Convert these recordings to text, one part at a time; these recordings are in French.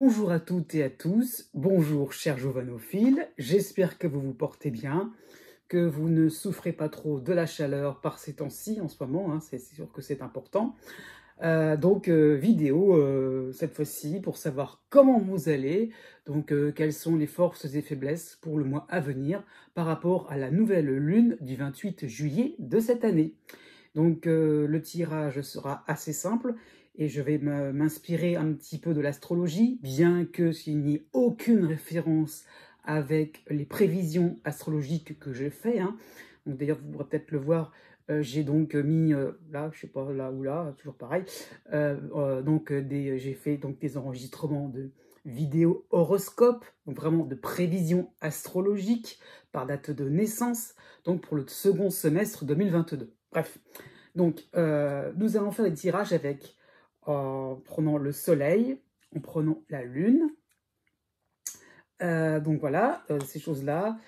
Bonjour à toutes et à tous, bonjour chers jovanophiles, j'espère que vous vous portez bien, que vous ne souffrez pas trop de la chaleur par ces temps-ci en ce moment, hein, c'est sûr que c'est important. Vidéo cette fois-ci pour savoir comment vous allez, quelles sont les forces et faiblesses pour le mois à venir par rapport à la nouvelle lune du 28 juillet de cette année. Le tirage sera assez simple et je vais m'inspirer un petit peu de l'astrologie, bien que s'il n'y ait aucune référence avec les prévisions astrologiques que j'ai fait, hein. Donc d'ailleurs, vous pourrez peut-être le voir, j'ai donc mis, là, je sais pas, là ou là, toujours pareil, j'ai fait donc des enregistrements de vidéos horoscopes, donc vraiment de prévisions astrologiques par date de naissance, donc pour le second semestre 2022. Bref, nous allons faire des tirages en prenant le soleil, en prenant la lune. Ces choses-là.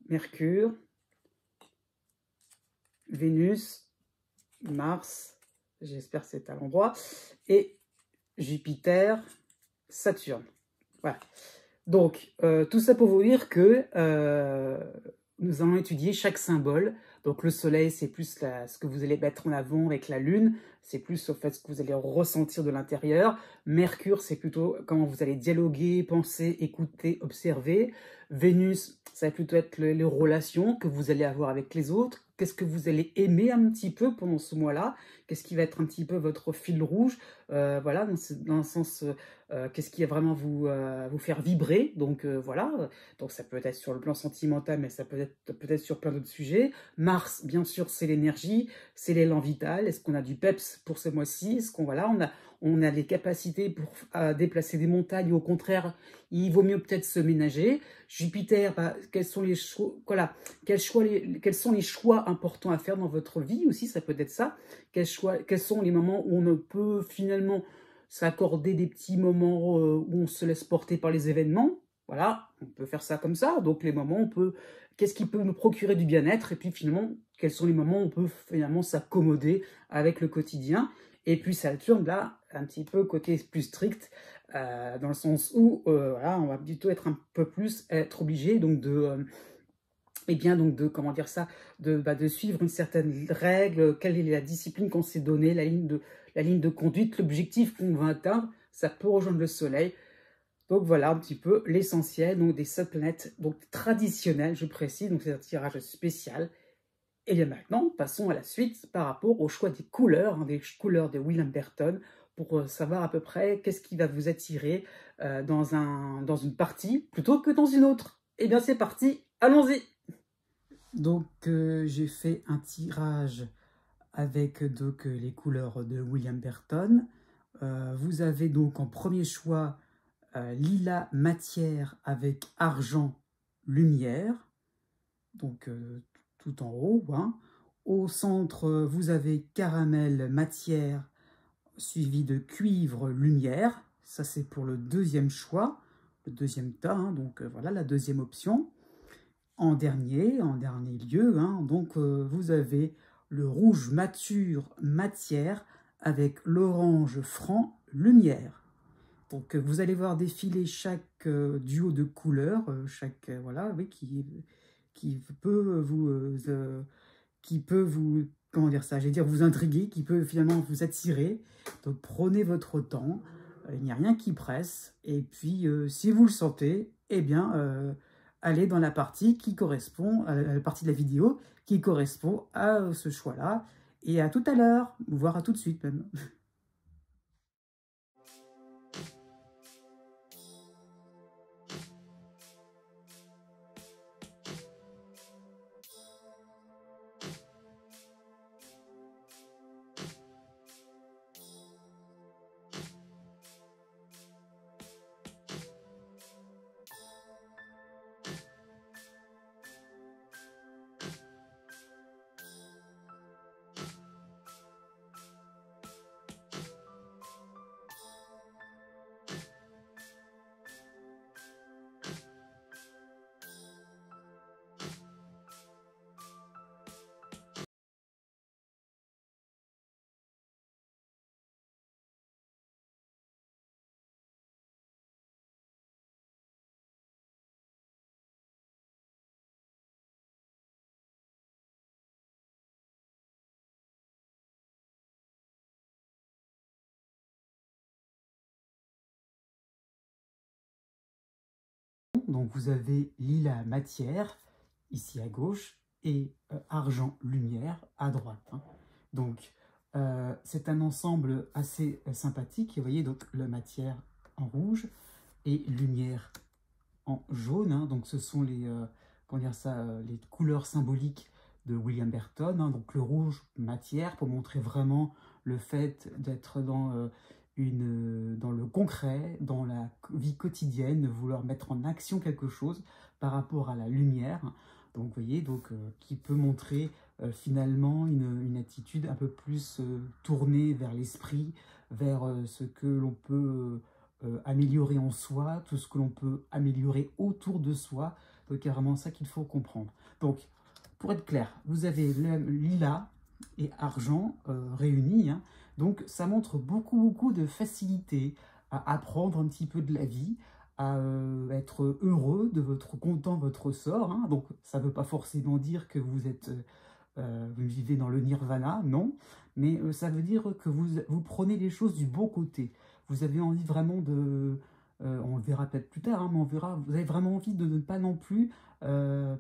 Mercure, Vénus, Mars, j'espère que c'est à l'endroit, et Jupiter, Saturne. Voilà. Tout ça pour vous dire que nous allons étudier chaque symbole. Donc le soleil, c'est plus ce que vous allez mettre en avant avec la lune, c'est plus au fait ce que vous allez ressentir de l'intérieur. Mercure, c'est plutôt comment vous allez dialoguer, penser, écouter, observer. Vénus, ça va plutôt être les relations que vous allez avoir avec les autres. Qu'est-ce que vous allez aimer un petit peu pendant ce mois-là? Qu'est-ce qui va être un petit peu votre fil rouge? Voilà, dans le sens, qu'est-ce qui va vraiment vous faire vibrer? Donc ça peut être sur le plan sentimental, mais ça peut être peut-être sur plein d'autres sujets. Mars, bien sûr, c'est l'énergie, c'est l'élan vital. Est-ce qu'on a du peps pour ce mois-ci? Est-ce on a les capacités pour déplacer des montagnes? Au contraire, il vaut mieux peut-être se ménager. Jupiter, quels sont les choix, voilà, quels sont les choix importants à faire dans votre vie aussi? Ça peut être ça. Quels sont les moments où on ne peut finalement s'accorder des petits moments où on se laisse porter par les événements? Voilà, on peut faire ça comme ça. Donc les moments, qu'est-ce qui peut nous procurer du bien-être? Et puis finalement, quels sont les moments où on peut finalement s'accommoder avec le quotidien? Et puis Saturne, là, un petit peu côté plus strict, dans le sens où on va plutôt être obligé comment dire ça, de suivre une certaine règle, quelle est la discipline qu'on s'est donnée, la ligne de conduite, l'objectif qu'on va atteindre. Ça peut rejoindre le soleil. Donc voilà un petit peu l'essentiel des 7 planètes traditionnelles, je précise, donc c'est un tirage spécial. Et bien maintenant, passons à la suite par rapport au choix des couleurs, hein, des couleurs de William Burton, pour savoir à peu près qu'est-ce qui va vous attirer dans une partie plutôt que dans une autre. Et bien c'est parti, allons-y! J'ai fait un tirage avec les couleurs de William Burton. Vous avez donc en premier choix lilas matière avec argent lumière, tout en haut, hein. Au centre, vous avez caramel matière suivi de cuivre lumière. Ça, c'est pour le deuxième choix, le deuxième tas, hein. Voilà la deuxième option. En dernier lieu, hein, vous avez le rouge mature matière avec l'orange franc lumière. Vous allez voir défiler chaque duo de couleurs, qui peut vous, comment dire ça, j'allais dire vous intriguer, qui peut finalement vous attirer. Donc prenez votre temps, il n'y a rien qui presse. Et puis si vous le sentez, eh bien allez dans la partie qui correspond, à la partie de la vidéo qui correspond à ce choix-là. Et à tout à l'heure, voire à tout de suite même. donc vous avez lilas matière, ici à gauche, et argent lumière à droite. Hein. Donc, c'est un ensemble assez sympathique. Vous voyez, donc, la matière en rouge et lumière en jaune. Hein. Donc, ce sont les, comment dire ça, les couleurs symboliques de William Burton. Hein. Donc, le rouge, matière, pour montrer vraiment le fait d'être dans, dans le concret, dans la vie quotidienne, de vouloir mettre en action quelque chose par rapport à la lumière. Donc, vous voyez, donc, qui peut montrer finalement une attitude un peu plus tournée vers l'esprit, vers ce que l'on peut améliorer en soi, tout ce que l'on peut améliorer autour de soi. Donc, c'est vraiment ça qu'il faut comprendre. Donc, pour être clair, vous avez le lilas et argent réunis. Hein. Donc, ça montre beaucoup de facilité à apprendre un petit peu de la vie, à être heureux de votre content, votre sort. Hein. Donc, ça ne veut pas forcément dire que vous êtes... vous vivez dans le nirvana, non, mais ça veut dire que vous prenez les choses du bon côté. Vous avez envie vraiment de... on le verra peut-être plus tard, hein, mais on verra, vous avez vraiment envie de ne pas non plus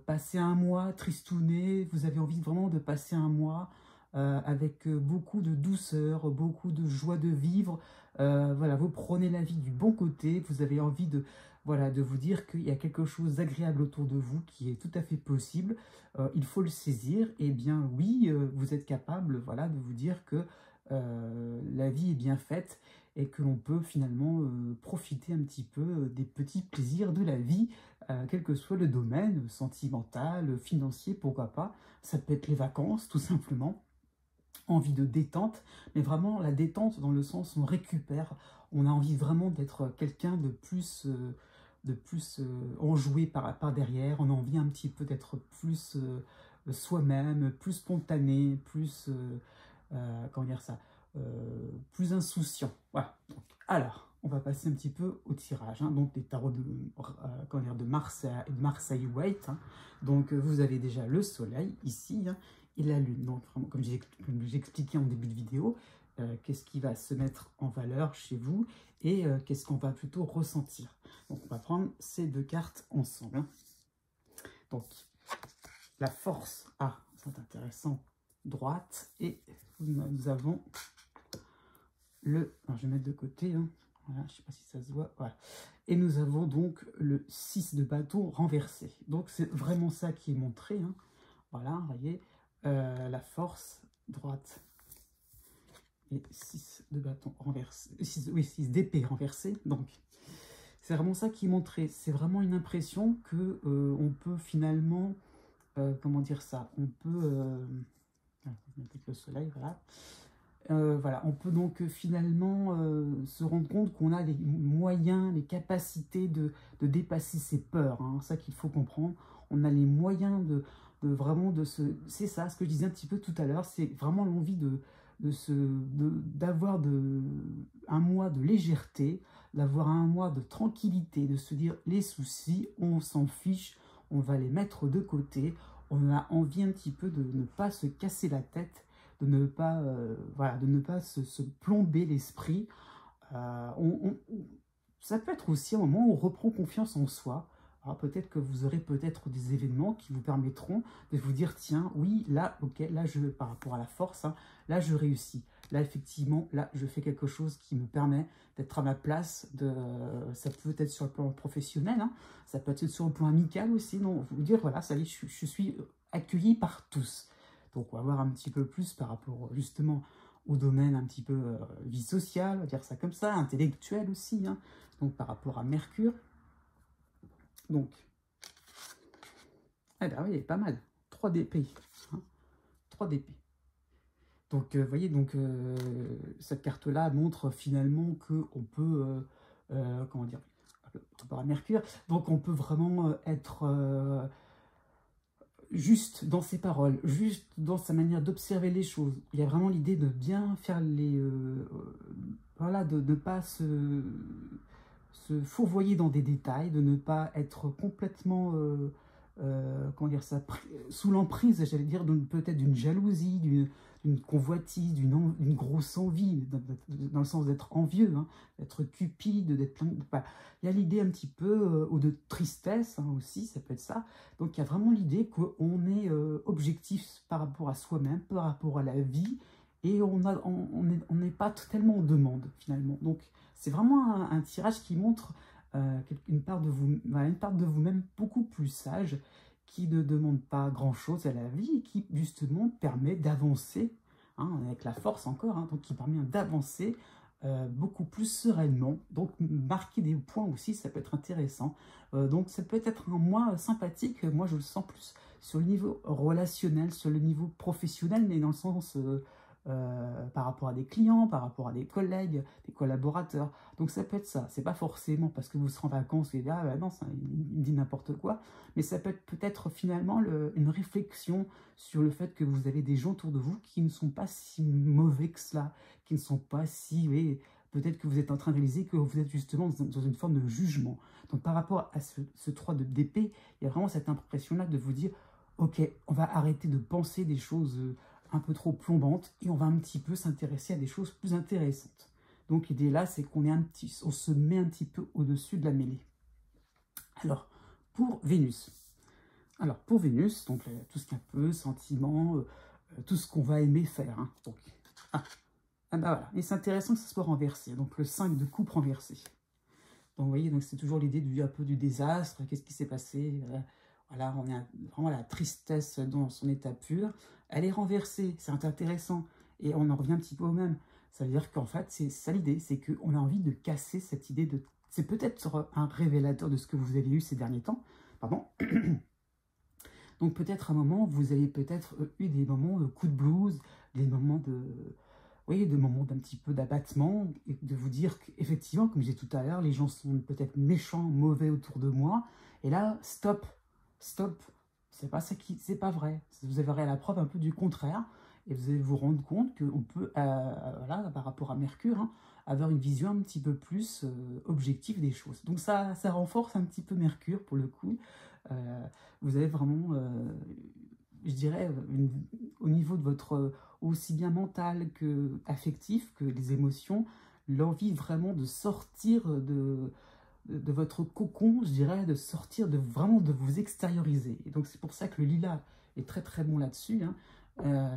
passer un mois tristouné, vous avez envie vraiment de passer un mois avec beaucoup de douceur, beaucoup de joie de vivre. Voilà, vous prenez la vie du bon côté, vous avez envie de... Voilà, de vous dire qu'il y a quelque chose d'agréable autour de vous qui est tout à fait possible. Il faut le saisir. Et bien oui, vous êtes capable, voilà, de vous dire que la vie est bien faite et que l'on peut finalement profiter un petit peu des petits plaisirs de la vie, quel que soit le domaine, sentimental, financier, pourquoi pas. Ça peut être les vacances, tout simplement. Envie de détente, mais vraiment la détente dans le sens où on récupère, on a envie vraiment d'être quelqu'un de plus enjoué par derrière, on a envie un petit peu d'être plus soi-même, plus spontané, plus, comment dire ça, plus insouciant. Voilà. Donc, alors, on va passer un petit peu au tirage, hein, donc des tarots comment dire, de Marseille White. Hein. Donc, vous avez déjà le soleil ici, hein, et la lune. Donc, comme j'ai expliqué en début de vidéo, qu'est-ce qui va se mettre en valeur chez vous et qu'est-ce qu'on va plutôt ressentir. Donc, on va prendre ces deux cartes ensemble. Hein. Donc, la force, ah, c'est intéressant, droite, et nous avons le, alors je vais mettre de côté, hein. Voilà, je ne sais pas si ça se voit, voilà. Et nous avons donc le 6 de bâton renversé. Donc, c'est vraiment ça qui est montré, hein. Voilà, vous voyez, la force, droite, et 6 de bâton renversé, 6 d'épée renversée, donc c'est vraiment ça qui est montré. C'est vraiment une impression que on peut finalement, comment dire ça, on peut, avec le soleil, voilà. Voilà, on peut donc finalement se rendre compte qu'on a les moyens, les capacités de dépasser ses peurs. Hein, ça qu'il faut comprendre. On a les moyens de vraiment de se... C'est ça, ce que je disais un petit peu tout à l'heure, c'est vraiment l'envie d'avoir un mois de légèreté, d'avoir un mois de tranquillité, de se dire les soucis, on s'en fiche, on va les mettre de côté. On a envie un petit peu de ne pas se casser la tête, de ne pas, voilà, de ne pas se plomber l'esprit. Ça peut être aussi un moment où on reprend confiance en soi. Alors peut-être que vous aurez peut-être des événements qui vous permettront de vous dire, tiens, oui, là, ok, là, par rapport à la force, hein, là, je réussis. Là, effectivement, là, je fais quelque chose qui me permet d'être à ma place. Ça peut être sur le plan professionnel, hein, ça peut être sur le plan amical aussi. Donc, vous dire, voilà, ça y est, je suis accueilli par tous. Donc, on va voir un petit peu plus par rapport, justement, au domaine un petit peu vie sociale, on va dire ça comme ça, intellectuel aussi, hein, donc par rapport à Mercure. Donc, eh ben oui, pas mal. 3 d'épée. Hein, 3 d'épée. Donc, vous voyez, donc, cette carte-là montre finalement qu'on peut, comment dire, par rapport à Mercure, donc on peut vraiment être juste dans ses paroles, juste dans sa manière d'observer les choses. Il y a vraiment l'idée de bien faire les... voilà, de ne pas se fourvoyer dans des détails, de ne pas être complètement, comment dire ça, sous l'emprise, j'allais dire, peut-être d'une jalousie, d'une convoitise, d'une grosse envie, dans le sens d'être envieux, hein, d'être cupide, d'être plein de... Enfin, il y a l'idée un petit peu, ou de tristesse hein, aussi, ça peut être ça. Donc il y a vraiment l'idée qu'on est objectif par rapport à soi-même, par rapport à la vie, et on n'est pas tellement en demande finalement. Donc c'est vraiment un tirage qui montre une part de vous-même beaucoup plus sage, qui ne demande pas grand-chose à la vie et qui justement permet d'avancer, hein, avec la force encore, hein, donc qui permet d'avancer beaucoup plus sereinement. Donc marquer des points aussi, ça peut être intéressant. Donc ça peut être un mois sympathique, moi je le sens plus sur le niveau relationnel, sur le niveau professionnel, mais dans le sens par rapport à des clients, par rapport à des collègues, des collaborateurs. Donc ça peut être ça, c'est pas forcément parce que vous serez en vacances et ah bah non, ça, il dit n'importe quoi, mais ça peut être peut-être finalement une réflexion sur le fait que vous avez des gens autour de vous qui ne sont pas si mauvais que cela, qui ne sont pas si... Oui, peut-être que vous êtes en train de réaliser que vous êtes justement dans une forme de jugement. Donc par rapport à ce 3 d'épée, il y a vraiment cette impression-là de vous dire, ok, on va arrêter de penser des choses un peu trop plombantes et on va un petit peu s'intéresser à des choses plus intéressantes. Donc l'idée là, c'est on se met un petit peu au-dessus de la mêlée. Alors, pour Vénus. Alors, pour Vénus, donc tout ce qui est un peu sentiment, tout ce qu'on va aimer faire. Hein. Donc, bah voilà. Et c'est intéressant que ça soit renversé. Donc, le 5 de coupe renversé. Donc, vous voyez, donc c'est toujours l'idée un peu du désastre. Qu'est-ce qui s'est passé? Voilà, on est vraiment la tristesse dans son état pur. Elle est renversée, c'est intéressant. Et on en revient un petit peu au même. Ça veut dire qu'en fait, c'est ça l'idée, c'est qu'on a envie de casser cette idée de... C'est peut-être un révélateur de ce que vous avez eu ces derniers temps. Pardon. Donc peut-être à un moment, vous avez peut-être eu des moments de coup de blues, des moments de... Oui, des moments d'un petit peu d'abattement, et de vous dire qu'effectivement, comme je disais tout à l'heure, les gens sont peut-être méchants, mauvais autour de moi. Et là, stop, stop. C'est pas ça qui... C'est pas vrai. Vous avez la preuve un peu du contraire. Et vous allez vous rendre compte qu'on peut, voilà, par rapport à Mercure, hein, avoir une vision un petit peu plus objective des choses. Donc ça renforce un petit peu Mercure, pour le coup. Vous avez vraiment, je dirais, au niveau de votre, aussi bien mental que affectif, que les émotions, l'envie vraiment de sortir de votre cocon, je dirais, de sortir, vraiment de vous extérioriser. Et donc c'est pour ça que le lilas est très très bon là-dessus, hein.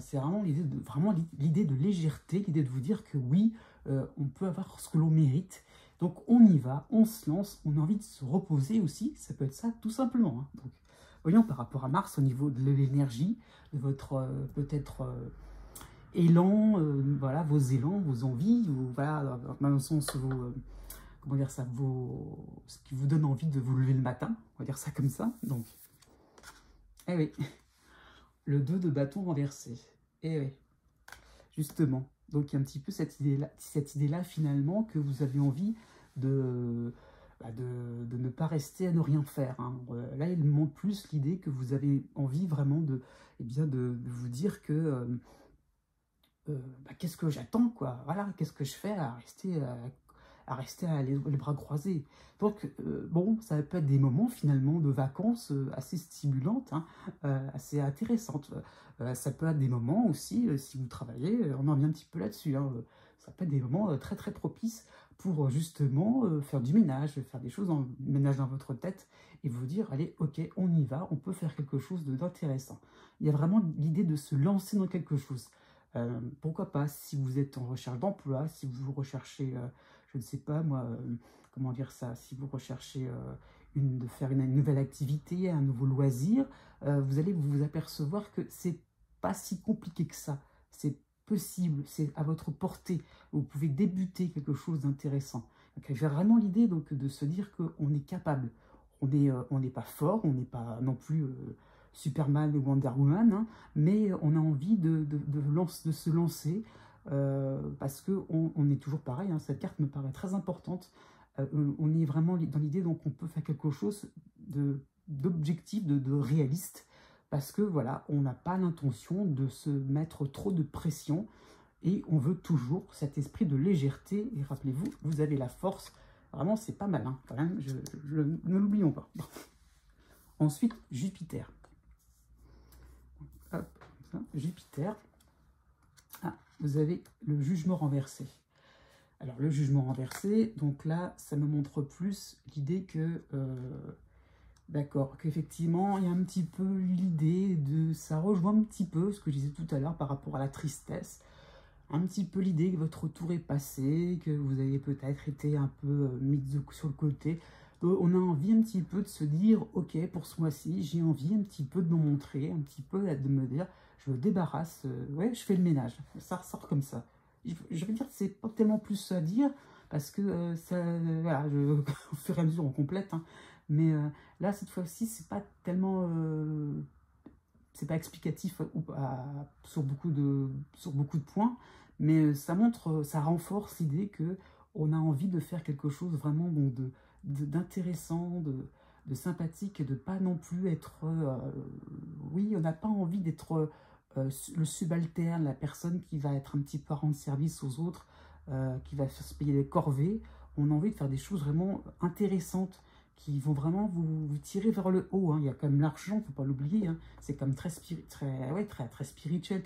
C'est vraiment l'idée de légèreté, l'idée de vous dire que oui, on peut avoir ce que l'on mérite. Donc on y va, on se lance, on a envie de se reposer aussi, ça peut être ça tout simplement. Hein. Donc, voyons par rapport à Mars au niveau de l'énergie, de votre peut-être élan, voilà, vos élans, vos envies, voilà, dans le sens comment dire ça, ce qui vous donne envie de vous lever le matin, on va dire ça comme ça. Donc, eh oui. Le 2 de bâton renversé. Et oui, justement. Donc, il y a un petit peu cette idée-là, finalement, que vous avez envie de ne pas rester à ne rien faire. Hein. Là, il montre plus l'idée que vous avez envie vraiment de vous dire que qu'est-ce que j'attends, quoi. Voilà, qu'est-ce que je fais à rester les bras croisés. Donc, bon, ça peut être des moments, finalement, de vacances assez stimulantes, hein, assez intéressantes. Ça peut être des moments aussi, si vous travaillez, on en revient un petit peu là-dessus, hein, ça peut être des moments très, très propices pour, justement, faire du ménage, faire des choses, ménage dans votre tête, et vous dire, allez, ok, on y va, on peut faire quelque chose d'intéressant. Il y a vraiment l'idée de se lancer dans quelque chose. Pourquoi pas, si vous êtes en recherche d'emploi, si vous recherchez, je ne sais pas moi, comment dire ça, si vous recherchez de faire une nouvelle activité, un nouveau loisir, vous allez vous apercevoir que c'est pas si compliqué que ça. C'est possible, c'est à votre portée. Vous pouvez débuter quelque chose d'intéressant. J'ai vraiment l'idée donc de se dire qu'on est capable. On n'est pas fort, on n'est pas non plus Superman ou Wonder Woman, hein, mais on a envie de se lancer parce qu'on est toujours pareil, hein, cette carte me paraît très importante. On est vraiment dans l'idée donc on peut faire quelque chose d'objectif, de réaliste, parce que voilà, on n'a pas l'intention de se mettre trop de pression et on veut toujours cet esprit de légèreté. Et rappelez-vous, vous avez la force, vraiment c'est pas mal, hein, quand même, ne l'oublions pas. Ensuite, Jupiter. Hop, ça, Jupiter. vous avez le jugement renversé. Alors, le jugement renversé, donc là, ça me montre plus l'idée que, d'accord, qu'effectivement, il y a un petit peu l'idée de, ça rejoint un petit peu ce que je disais tout à l'heure par rapport à la tristesse, un petit peu l'idée que votre tour est passé, que vous avez peut-être été un peu mis sur le côté. On a envie un petit peu de se dire, ok, pour ce mois-ci, j'ai envie un petit peu de me montrer, un petit peu de me dire, je me débarrasse, ouais, je fais le ménage. Ça ressort comme ça. Je veux dire, c'est pas tellement plus à dire, parce que ça, voilà, au fur et à mesure, on complète, hein. Mais là, cette fois-ci, c'est pas explicatif sur beaucoup de points, mais ça montre, ça renforce l'idée que on a envie de faire quelque chose vraiment donc d'intéressant, de sympathique, et de pas non plus être, oui, on n'a pas envie d'être le subalterne, la personne qui va être un petit peu à rendre service aux autres, qui va se payer des corvées. On a envie de faire des choses vraiment intéressantes, qui vont vraiment vous tirer vers le haut, hein. Il y a quand même l'argent, il ne faut pas l'oublier, hein. C'est comme très spirituel,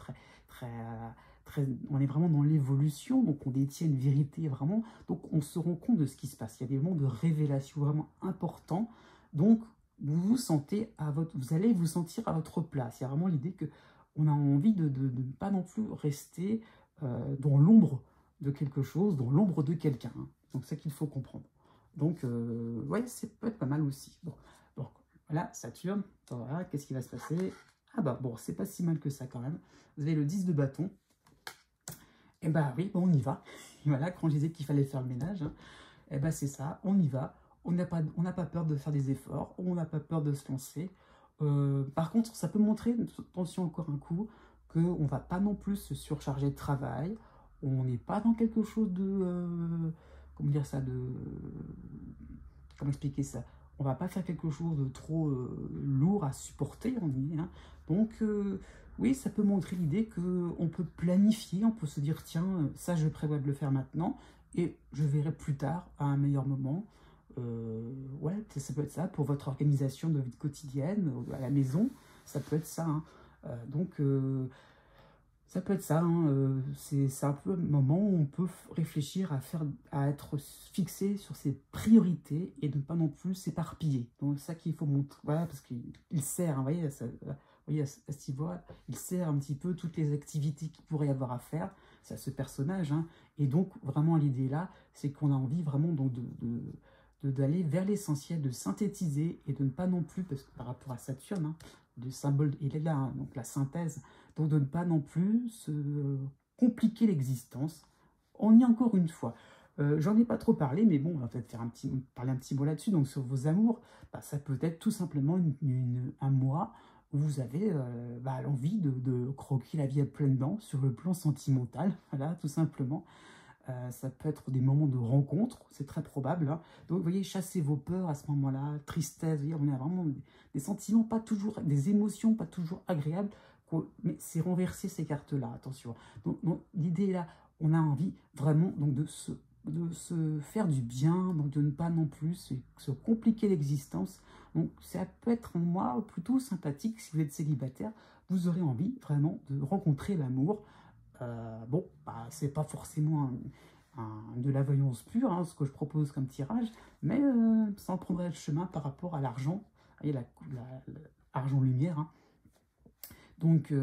on est vraiment dans l'évolution, donc on détient une vérité vraiment, donc on se rend compte de ce qui se passe. Il y a des moments de révélation vraiment importants, donc vous allez vous sentir à votre place. Il y a vraiment l'idée que on a envie de ne pas non plus rester dans l'ombre de quelque chose, dans l'ombre de quelqu'un, hein. Donc c'est ça qu'il faut comprendre. Donc, ouais, c'est peut être pas mal aussi. Bon, voilà, Saturne, voilà, qu'est-ce qui va se passer? Ah bah, bon, c'est pas si mal que ça quand même. Vous avez le 10 de bâton. Et bah oui, bon, on y va. Voilà, quand je disais qu'il fallait faire le ménage, hein, et bah c'est ça, on y va. On n'a pas peur de faire des efforts, on n'a pas peur de se lancer. Par contre, ça peut montrer, attention encore un coup, qu'on ne va pas non plus se surcharger de travail. On n'est pas dans quelque chose de... comment dire ça, comment expliquer ça? On va pas faire quelque chose de trop lourd à supporter, on dit, hein. Donc, oui, ça peut montrer l'idée qu'on peut planifier, on peut se dire, tiens, ça, je prévois de le faire maintenant, et je verrai plus tard, à un meilleur moment. Ouais, ça peut être ça, pour votre organisation de vie quotidienne, à la maison, ça peut être ça, hein. Donc, ça peut être ça, hein, c'est un peu un moment où on peut réfléchir à être fixé sur ses priorités et de ne pas non plus s'éparpiller. Donc c'est ça qu'il faut montrer, voilà, parce qu'il sert, hein, vous voyez, vous voyez, à ce niveau-là, il sert un petit peu toutes les activités qu'il pourrait y avoir à faire, c'est à ce personnage, hein. Et donc vraiment l'idée là, c'est qu'on a envie vraiment donc d'aller vers l'essentiel, de synthétiser et de ne pas non plus, parce que par rapport à Saturne, hein, le symbole, il est là, hein, donc la synthèse, donc de ne pas non plus se compliquer l'existence. On y est encore une fois. J'en ai pas trop parlé, mais bon, on va peut-être parler un petit mot là-dessus. Donc sur vos amours, bah, ça peut être tout simplement un mois où vous avez l'envie de croquer la vie à pleines dents sur le plan sentimental, voilà, tout simplement. Ça peut être des moments de rencontre, c'est très probable, hein. Donc, vous voyez, chassez vos peurs à ce moment-là, tristesse, on a vraiment des sentiments pas toujours, des émotions pas toujours agréables, mais c'est renverser ces cartes-là, attention. Donc l'idée là, on a envie vraiment donc, de se faire du bien, donc de ne pas non plus se compliquer l'existence. Donc ça peut être un mois plutôt sympathique si vous êtes célibataire, vous aurez envie vraiment de rencontrer l'amour. Bon, bah, c'est pas forcément de la voyance pure, hein, ce que je propose comme tirage, mais ça en prendrait le chemin par rapport à l'argent, et l'argent-lumière, hein. Donc,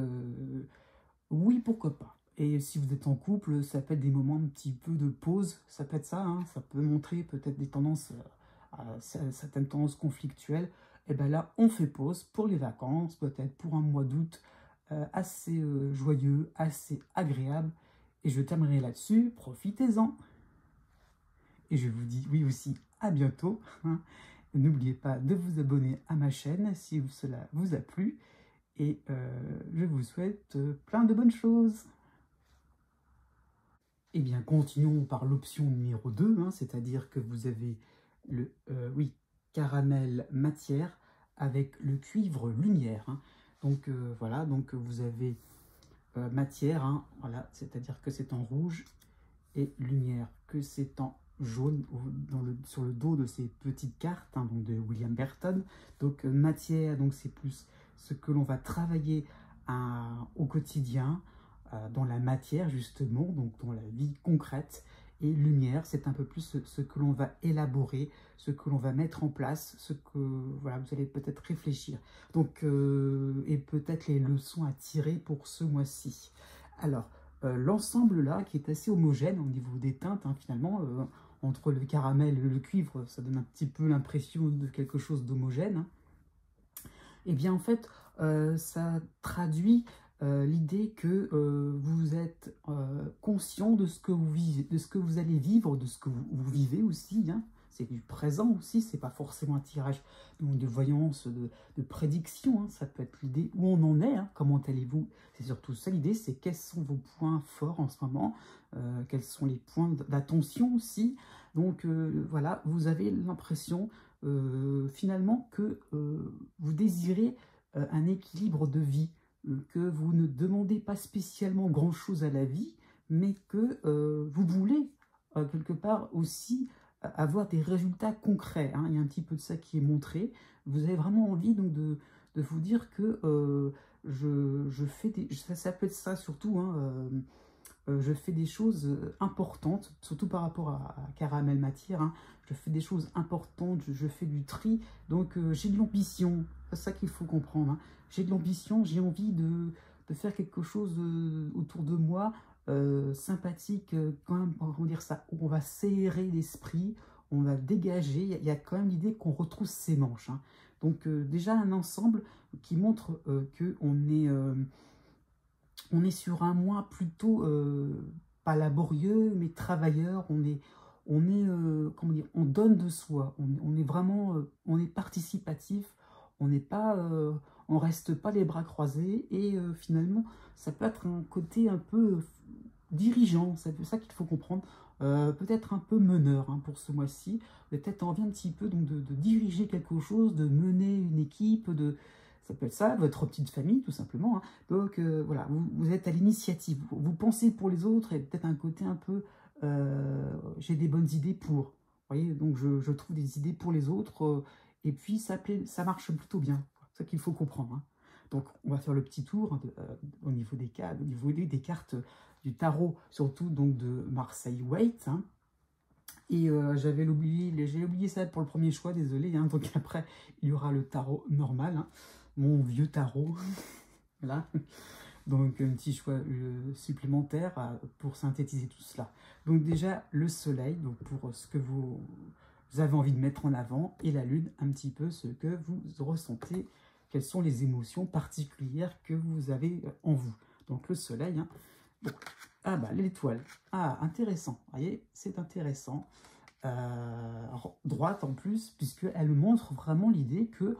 oui, pourquoi pas. Et si vous êtes en couple, ça peut être des moments un petit peu de pause, ça peut être ça, hein, ça peut montrer peut-être des tendances, certaines tendances conflictuelles. Et bien là, on fait pause pour les vacances, peut-être pour un mois d'août, assez joyeux, assez agréable. Et je terminerai là-dessus, profitez-en. Et je vous dis oui aussi à bientôt, hein. N'oubliez pas de vous abonner à ma chaîne si cela vous a plu. Et je vous souhaite plein de bonnes choses. Eh bien, continuons par l'option numéro 2, hein, c'est-à-dire que vous avez le caramel matière avec le cuivre lumière, hein. Donc voilà, donc vous avez matière, hein, voilà, c'est-à-dire que c'est en rouge, et lumière que c'est en jaune sur le dos de ces petites cartes, hein, donc de William Burton. Donc matière, donc c'est plus ce que l'on va travailler au quotidien, dans la matière, justement, donc dans la vie concrète. Et lumière, c'est un peu plus ce que l'on va élaborer, ce que l'on va mettre en place, ce que voilà, vous allez peut-être réfléchir. Donc, et peut-être les leçons à tirer pour ce mois-ci. Alors, l'ensemble là, qui est assez homogène au niveau des teintes, hein, finalement, entre le caramel et le cuivre, ça donne un petit peu l'impression de quelque chose d'homogène. Hein. Et bien en fait, ça traduit l'idée que vous êtes conscient de ce que vous vivez, de ce que vous allez vivre, de ce que vous vivez aussi. Hein. C'est du présent aussi, c'est pas forcément un tirage donc, de voyance, de prédiction. Hein. Ça peut être l'idée où on en est, hein, comment allez-vous. C'est surtout ça l'idée, c'est quels sont vos points forts en ce moment, quels sont les points d'attention aussi. Donc voilà, vous avez l'impression finalement que vous désirez un équilibre de vie, que vous ne demandez pas spécialement grand-chose à la vie, mais que vous voulez quelque part aussi avoir des résultats concrets. Hein. Il y a un petit peu de ça qui est montré. Vous avez vraiment envie donc de vous dire que je fais des... Ça peut être ça surtout, hein, je fais des choses importantes, surtout par rapport à Caramel Matière. Hein. Je fais des choses importantes, je fais du tri, donc j'ai de l'ambition. C'est ça qu'il faut comprendre. Hein. J'ai de l'ambition, j'ai envie de faire quelque chose autour de moi, sympathique, quand même, comment dire ça, où on va serrer l'esprit, on va dégager. Il y a quand même l'idée qu'on retrousse ses manches. Hein. Donc déjà un ensemble qui montre on est sur un mois plutôt pas laborieux, mais travailleur. Comment dire, on donne de soi. On est vraiment, on est participatif. On n'est pas, on reste pas les bras croisés. Et finalement, ça peut être un côté un peu dirigeant. C'est ça qu'il faut comprendre. Peut-être un peu meneur hein, pour ce mois-ci. Vous avez peut-être envie un petit peu donc, de diriger quelque chose, de mener une équipe, ça peut être ça, votre petite famille, tout simplement. Hein. Donc, voilà, vous êtes à l'initiative. Vous pensez pour les autres et peut-être un côté un peu... j'ai des bonnes idées pour. Vous voyez, donc je trouve des idées pour les autres. Et puis, ça marche plutôt bien. C'est ça qu'il faut comprendre. Hein. Donc, on va faire le petit tour hein, au niveau des cartes du tarot, surtout donc de Marseille Waite. Hein. Et j'ai oublié ça pour le premier choix, désolé. Hein. Donc après, il y aura le tarot normal. Hein. Mon vieux tarot, voilà. Donc un petit choix supplémentaire pour synthétiser tout cela. Donc déjà le soleil, donc pour ce que vous avez envie de mettre en avant, et la lune, un petit peu ce que vous ressentez, quelles sont les émotions particulières que vous avez en vous. Donc le soleil, hein. Bon. Ah bah l'étoile, ah intéressant, vous voyez, c'est intéressant. Droite en plus, puisqu'elle montre vraiment l'idée que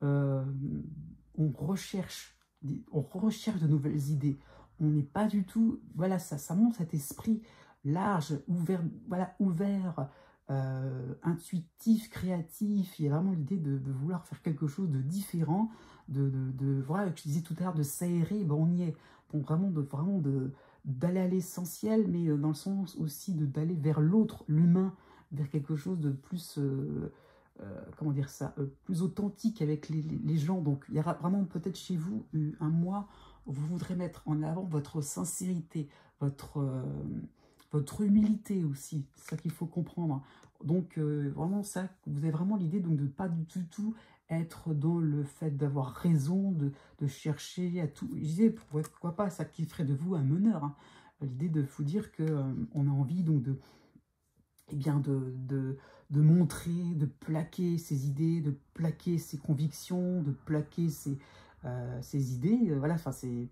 on recherche de nouvelles idées. On n'est pas du tout... Voilà, ça montre cet esprit large, ouvert, voilà, ouvert intuitif, créatif. Il y a vraiment l'idée de vouloir faire quelque chose de différent, voilà, je disais tout à l'heure, de s'aérer, ben on y est. Donc vraiment d'aller à l'essentiel, mais dans le sens aussi d'aller vers l'autre, l'humain, vers quelque chose de plus... comment dire ça, plus authentique avec les gens. Donc, il y aura vraiment peut-être chez vous un mois où vous voudrez mettre en avant votre sincérité, votre humilité aussi. C'est ça qu'il faut comprendre. Donc, vraiment ça, vous avez vraiment l'idée donc de ne pas du tout être dans le fait d'avoir raison, de chercher à tout. Je disais, pourquoi pas, ça qui ferait de vous un meneur. Hein. L'idée de vous dire qu'on a envie donc eh bien de montrer, de plaquer ses idées, de plaquer ses convictions, de plaquer ses idées. Voilà, enfin, c'est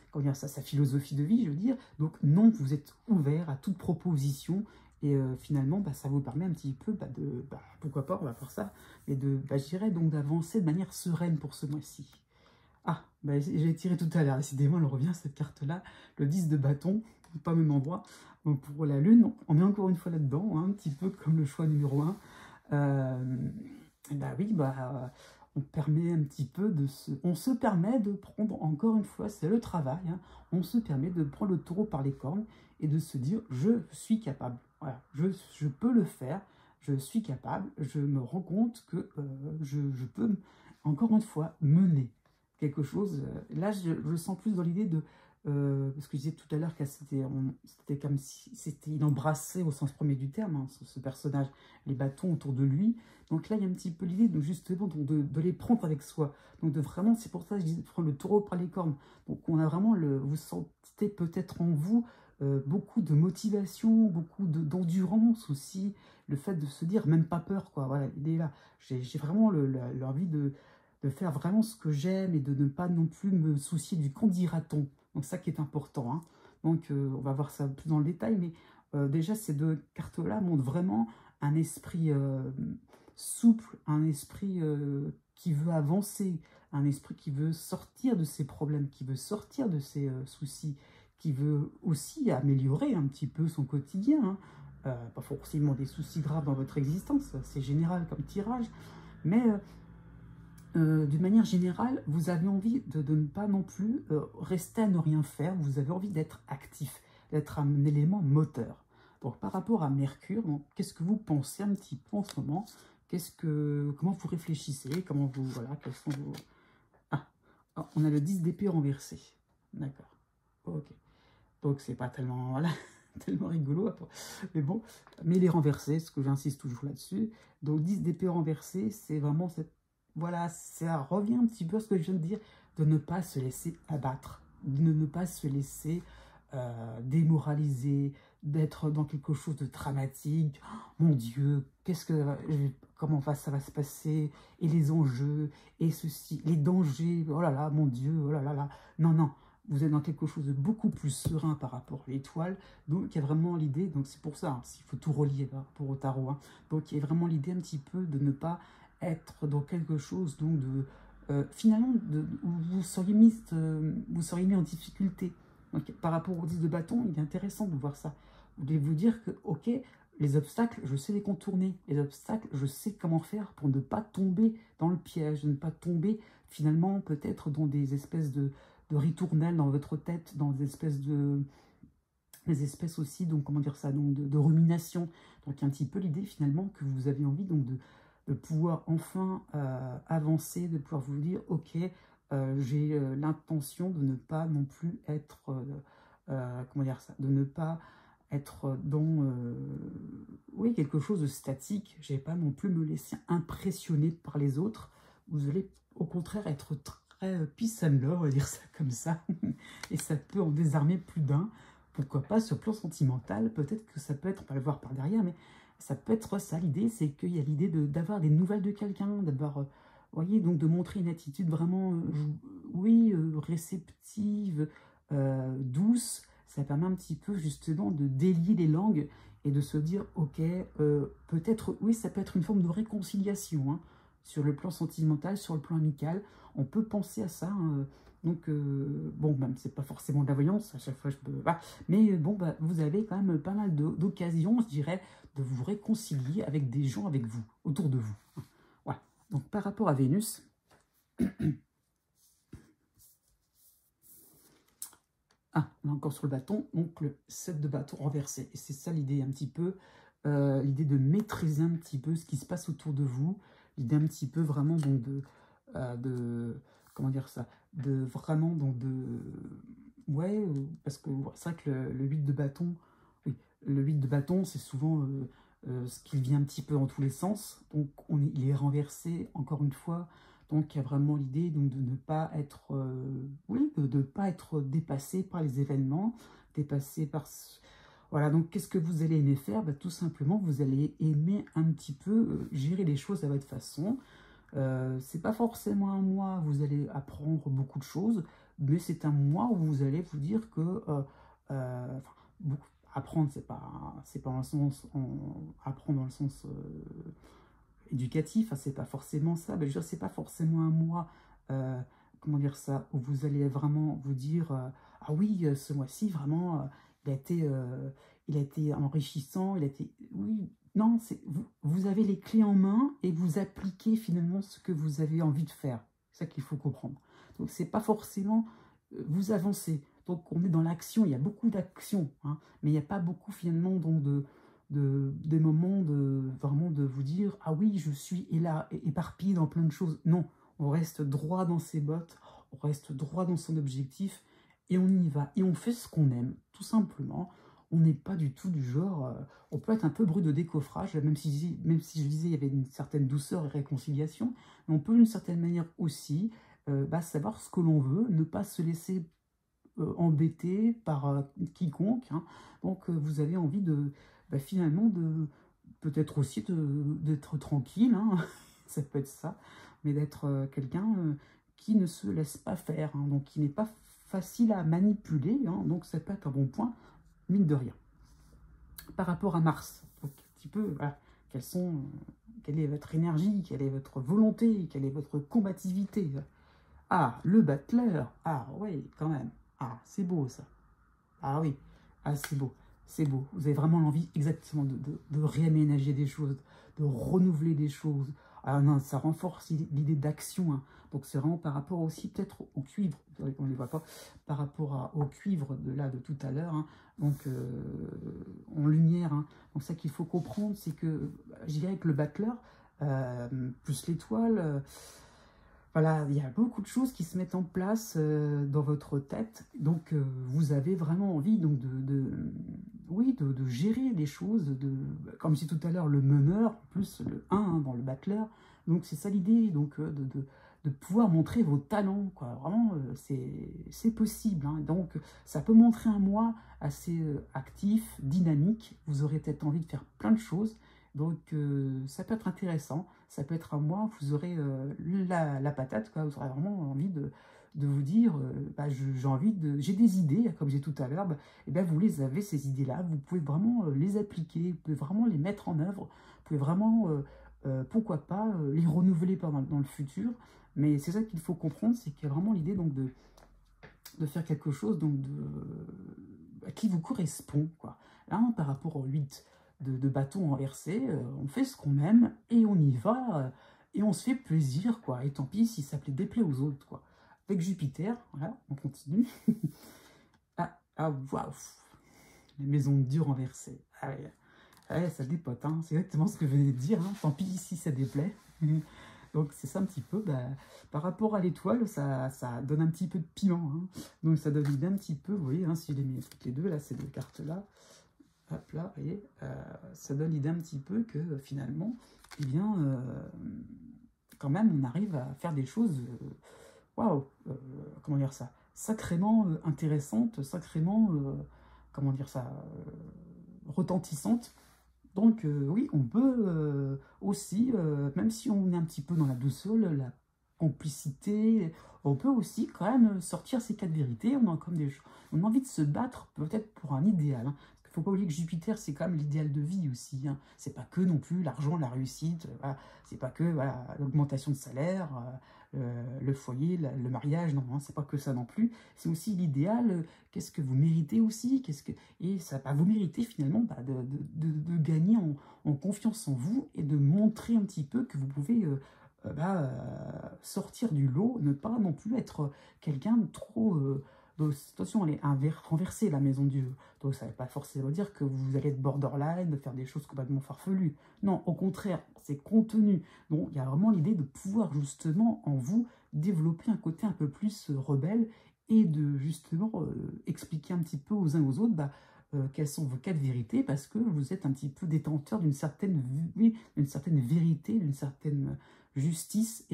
comment dire ça, sa philosophie de vie, je veux dire. Donc, non, vous êtes ouvert à toute proposition. Et finalement, bah, ça vous permet un petit peu pourquoi pas, on va faire ça, mais je dirais donc d'avancer de manière sereine pour ce mois-ci. Ah, j'ai tiré tout à l'heure, décidément, elle revient cette carte-là, le 10 de bâton, pas au même endroit. Donc pour la lune, on est encore une fois là-dedans, hein, un petit peu comme le choix numéro 1. Oui, on permet un petit peu on se permet de prendre, encore une fois, c'est le travail, hein, on se permet de prendre le taureau par les cornes et de se dire, je suis capable, voilà, je peux le faire, je suis capable, je me rends compte que je peux, encore une fois, mener quelque chose. Là, je sens plus dans l'idée parce que je disais tout à l'heure que c'était comme si il embrassait au sens premier du terme, hein, ce personnage, les bâtons autour de lui. Donc là, il y a un petit peu l'idée de justement donc de les prendre avec soi. Donc de vraiment, c'est pour ça que je dis prendre le taureau par les cornes. Donc on a vraiment vous sentez peut-être en vous beaucoup de motivation, beaucoup d'endurance aussi, le fait de se dire même pas peur, quoi. Voilà, l'idée est là. J'ai vraiment l'envie de faire vraiment ce que j'aime et de ne pas non plus me soucier du qu'en dira-t-on. Donc ça qui est important, hein. Donc on va voir ça plus dans le détail, mais déjà ces deux cartes-là montrent vraiment un esprit souple, un esprit qui veut avancer, un esprit qui veut sortir de ses problèmes, qui veut sortir de ses soucis, qui veut aussi améliorer un petit peu son quotidien, hein. Pas forcément des soucis graves dans votre existence, c'est général comme tirage, mais d'une manière générale, vous avez envie de ne pas non plus rester à ne rien faire, vous avez envie d'être actif, d'être un élément moteur. Donc par rapport à Mercure, qu'est-ce que vous pensez un petit peu en ce moment? Comment vous réfléchissez? Comment vous, voilà, quels sont vos... On a le 10 d'épée renversé. D'accord. Ok. Donc c'est pas tellement, voilà, tellement rigolo. Mais bon, mais il est renversé, ce que j'insiste toujours là-dessus. Donc 10 d'épée renversé, c'est vraiment cette... Voilà, ça revient un petit peu à ce que je viens de dire, de ne pas se laisser abattre, de ne pas se laisser démoraliser, d'être dans quelque chose de dramatique. Oh, mon Dieu, comment ça va se passer? Et les enjeux, et ceci, les dangers, oh là là, mon Dieu, oh là là là. Non, non, vous êtes dans quelque chose de beaucoup plus serein par rapport à l'étoile. Donc, il y a vraiment l'idée, donc c'est pour ça, hein, s'il faut tout relier par rapport au tarot. Hein. Donc, il y a vraiment l'idée un petit peu de ne pas être dans quelque chose donc de finalement où vous seriez mis en difficulté. Donc, par rapport aux 10 de bâton, il est intéressant de voir ça. Vous devez vous dire que, ok, les obstacles, je sais les contourner. Les obstacles, je sais comment faire pour ne pas tomber dans le piège, de ne pas tomber finalement peut-être dans des espèces de ritournelles dans votre tête, dans des espèces aussi, donc comment dire ça, donc de rumination. Donc il y a un petit peu l'idée finalement que vous avez envie donc de pouvoir enfin avancer, de pouvoir vous dire ok, j'ai l'intention de ne pas non plus être, comment dire ça, de ne pas être dans oui, quelque chose de statique. Je n'ai pas non plus me laisser impressionner par les autres. Vous allez au contraire être très peace and love, on va dire ça comme ça. Et ça peut en désarmer plus d'un. Pourquoi pas sur le plan sentimental, peut-être que ça peut être, on va le voir par derrière, mais ça peut être ça l'idée, c'est qu'il y a l'idée d'avoir des nouvelles de quelqu'un, d'avoir, vous voyez, donc de montrer une attitude vraiment, oui, réceptive, douce. Ça permet un petit peu justement de délier les langues et de se dire, ok, peut-être, oui, ça peut être une forme de réconciliation, hein, sur le plan sentimental, sur le plan amical. On peut penser à ça, hein, donc, bon, même c'est pas forcément de la voyance, à chaque fois je peux... Bah, mais bon, bah, vous avez quand même pas mal d'occasions, je dirais, de vous réconcilier avec des gens avec vous, autour de vous. Voilà. Donc, par rapport à Vénus... Ah, on est encore sur le bâton, donc le 7 de bâton renversé. Et c'est ça l'idée un petit peu, l'idée de maîtriser un petit peu ce qui se passe autour de vous, l'idée un petit peu vraiment donc comment dire ça, de vraiment donc ouais, parce que c'est vrai que le 8 de bâton, oui, le 8 de bâton c'est souvent ce qui vient un petit peu en tous les sens, donc il est renversé encore une fois. Donc, il y a vraiment l'idée donc de ne pas être, oui, de ne pas être dépassé par les événements, dépassé par... Voilà, donc qu'est-ce que vous allez aimer faire? Bah, tout simplement, vous allez aimer un petit peu gérer les choses à votre façon. C'est pas forcément un mois où vous allez apprendre beaucoup de choses, mais c'est un mois où vous allez vous dire que... apprendre, c'est pas dans le sens... apprendre dans le sens... éducatif, hein, c'est pas forcément ça, mais je veux dire, c'est pas forcément un mois, comment dire ça, où vous allez vraiment vous dire, ah oui, ce mois-ci, vraiment, il a été enrichissant, il a été, oui, non, vous avez les clés en main et vous appliquez finalement ce que vous avez envie de faire, c'est ça qu'il faut comprendre. Donc c'est pas forcément, vous avancez, donc on est dans l'action, il y a beaucoup d'action, hein, mais il n'y a pas beaucoup finalement donc des moments vraiment de vous dire « Ah oui, je suis éparpillé dans plein de choses ». Non, on reste droit dans ses bottes, on reste droit dans son objectif et on y va, et on fait ce qu'on aime, tout simplement. On n'est pas du tout du genre... on peut être un peu brut de décoffrage, même si je disais il y avait une certaine douceur et réconciliation, mais on peut d'une certaine manière aussi savoir ce que l'on veut, ne pas se laisser embêter par quiconque, hein. Donc vous avez envie de finalement de peut-être aussi d'être tranquille, hein. Ça peut être ça, mais d'être quelqu'un qui ne se laisse pas faire, hein, donc qui n'est pas facile à manipuler, hein, donc ça peut être un bon point, mine de rien. Par rapport à Mars, donc un petit peu, voilà, quelle est votre énergie, quelle est votre volonté, quelle est votre combativité. Ah, le battleur, ah oui, quand même, ah, c'est beau ça. Ah oui, ah, c'est beau, c'est beau. Vous avez vraiment l'envie exactement de réaménager des choses, de renouveler des choses. Ah non, ça renforce l'idée d'action, hein. Donc c'est vraiment par rapport aussi peut-être au cuivre, on ne les voit pas, par rapport au cuivre de tout à l'heure, hein. Donc en lumière, hein. Donc ça qu'il faut comprendre, c'est que je dirais que le battleur, plus l'étoile, voilà, il y a beaucoup de choses qui se mettent en place dans votre tête, donc vous avez vraiment envie donc oui, de gérer les choses, comme je disais tout à l'heure, le meneur, plus le 1 hein, dans le battleur, donc c'est ça l'idée, donc de pouvoir montrer vos talents, quoi. Vraiment, c'est possible, hein. Donc ça peut montrer un moi assez actif, dynamique, vous aurez peut-être envie de faire plein de choses, donc ça peut être intéressant, ça peut être un mois, vous aurez la patate, quoi. Vous aurez vraiment envie de vous dire, j'ai des idées, comme j'ai tout à l'heure, et bien vous les avez, ces idées-là, vous pouvez vraiment les appliquer, vous pouvez vraiment les mettre en œuvre, vous pouvez vraiment, pourquoi pas, les renouveler dans le futur, mais c'est ça qu'il faut comprendre, c'est qu'il y a vraiment l'idée donc de faire quelque chose donc qui vous correspond, quoi. Là, par rapport au 8 de bâton renversé, on fait ce qu'on aime et on y va et on se fait plaisir, quoi. Et tant pis si ça déplaît aux autres, quoi. Avec Jupiter, voilà, on continue. Waouh, les maisons de Dieu renversées. Ah ouais, ouais, ça dépote, hein. C'est exactement ce que je venais de dire, hein. Tant pis si ça déplaît. Donc c'est ça un petit peu, par rapport à l'étoile, ça donne un petit peu de piment, hein. Donc ça donne l'idée un petit peu, vous voyez, hein, si je les mets toutes les deux, là, ces deux cartes-là, hop là, vous voyez, ça donne l'idée un petit peu que finalement, eh bien, quand même, on arrive à faire des choses, waouh, comment dire ça, sacrément intéressantes, sacrément, comment dire ça, retentissantes. Donc oui, on peut aussi, même si on est un petit peu dans la douceur, la complicité, on peut aussi quand même sortir ces quatre vérités. On a envie de se battre peut-être pour un idéal, hein. Il ne faut pas oublier que Jupiter, c'est quand même l'idéal de vie aussi, hein. C'est pas que non plus l'argent, la réussite, voilà. C'est pas que voilà, l'augmentation de salaire, le foyer, le mariage, non, hein, c'est pas que ça non plus. C'est aussi l'idéal, qu'est-ce que vous méritez aussi, et ça va vous mériter finalement de gagner en confiance en vous et de montrer un petit peu que vous pouvez sortir du lot, ne pas non plus être quelqu'un de trop... attention, elle est renversée, la maison de Dieu. Donc ça ne veut pas forcément dire que vous allez être borderline, de faire des choses complètement farfelues. Non, au contraire, c'est contenu. Donc il y a vraiment l'idée de pouvoir justement en vous développer un côté un peu plus rebelle et de justement expliquer un petit peu aux uns aux autres quelles sont vos quatre vérités, parce que vous êtes un petit peu détenteur d'une certaine, oui, d'une certaine vérité, d'une certaine justice,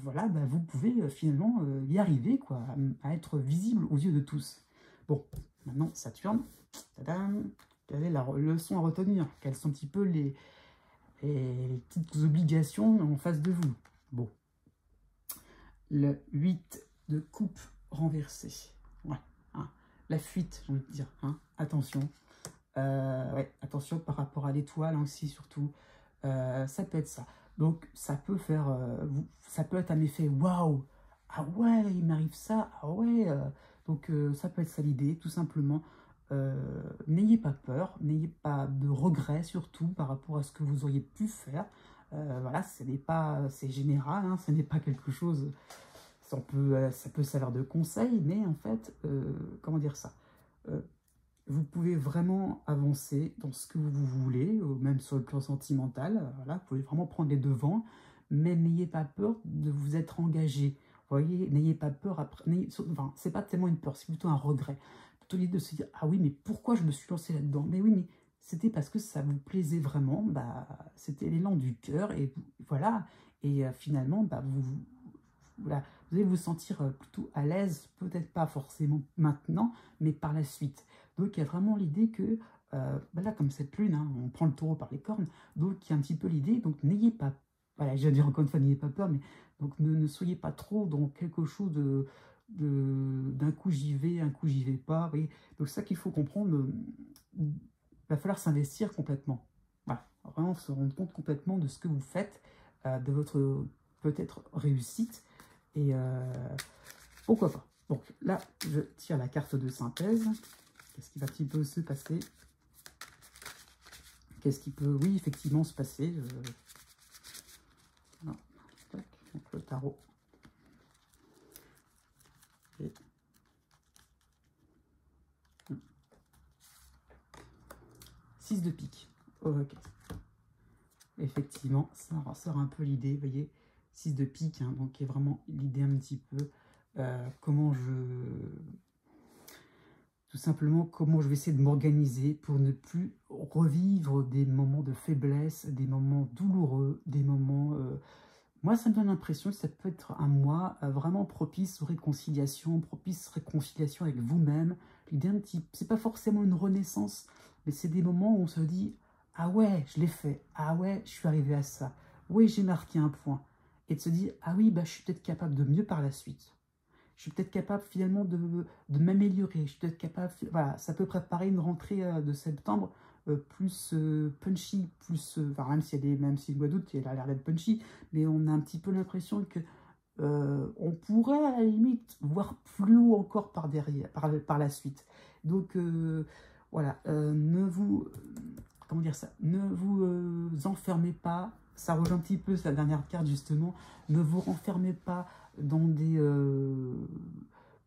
voilà, vous pouvez finalement y arriver, quoi, à être visible aux yeux de tous. Bon, maintenant Saturne, tadam, quelle est la leçon à retenir? Quelles sont un petit peu les petites obligations en face de vous? Bon, le 8 de coupe renversé. Ouais, hein. La fuite, j'ai envie de dire, hein. Attention. Ouais, attention par rapport à l'étoile, hein, aussi, surtout. Ça peut être ça. Donc, ça peut faire... ça peut être un effet waouh! Ah ouais, il m'arrive ça! Ah ouais! Donc, ça peut être ça l'idée, tout simplement. N'ayez pas peur, n'ayez pas de regrets, surtout, par rapport à ce que vous auriez pu faire. Voilà, c'est général, hein, ce n'est pas quelque chose... ça peut servir de conseil, mais en fait, comment dire ça, vous pouvez vraiment avancer dans ce que vous voulez, même sur le plan sentimental, voilà, vous pouvez vraiment prendre les devants, mais n'ayez pas peur de vous être engagé. voyez, n'ayez pas peur après. Enfin, c'est pas tellement une peur, c'est plutôt un regret. Plutôt l'idée de se dire, ah oui, mais pourquoi je me suis lancé là-dedans? Mais oui, mais c'était parce que ça vous plaisait vraiment, bah, c'était l'élan du cœur, et voilà. Et finalement, bah, voilà, vous allez vous sentir plutôt à l'aise, peut-être pas forcément maintenant, mais par la suite. Donc il y a vraiment l'idée que, bah là, comme cette lune, hein, on prend le taureau par les cornes, donc il y a un petit peu l'idée, donc n'ayez pas, voilà, je vais dire encore une fois, n'ayez pas peur, mais donc ne soyez pas trop dans quelque chose d'un coup j'y vais, un coup j'y vais pas, vous voyez. Donc c'est ça qu'il faut comprendre, il va falloir s'investir complètement. Voilà, vraiment se rendre compte complètement de ce que vous faites, de votre peut-être réussite, et pourquoi pas. Donc là, je tire la carte de synthèse. Qu'est-ce qui va un petit peu se passer? Qu'est-ce qui peut, oui, effectivement, se passer? Non. Tac. Donc le tarot. Et... 6 de pique. Oh, ok. Effectivement, ça ressort un peu l'idée, vous voyez, 6 de pique, hein, donc qui est vraiment l'idée un petit peu, comment tout simplement, comment je vais essayer de m'organiser pour ne plus revivre des moments de faiblesse, des moments douloureux, des moments... Moi, ça me donne l'impression que ça peut être un mois vraiment propice aux réconciliations, propice réconciliation avec vous-même. L'idée un petit... C'est pas forcément une renaissance, mais c'est des moments où on se dit « Ah ouais, je l'ai fait. Ah ouais, je suis arrivé à ça. Oui, j'ai marqué un point. » Et de se dire « Ah oui, bah, je suis peut-être capable de mieux par la suite. » Je suis peut-être capable finalement de m'améliorer. Je suis peut-être capable... Voilà, ça peut préparer une rentrée de septembre plus punchy, plus... Enfin, même si le mois d'août, il a l'air d'être punchy, mais on a un petit peu l'impression que on pourrait à la limite voir plus haut encore par derrière, par la suite. Donc voilà, ne vous... Comment dire ça? Ne vous enfermez pas. Ça rejoint un petit peu sa dernière carte justement. Ne vous renfermez pas dans des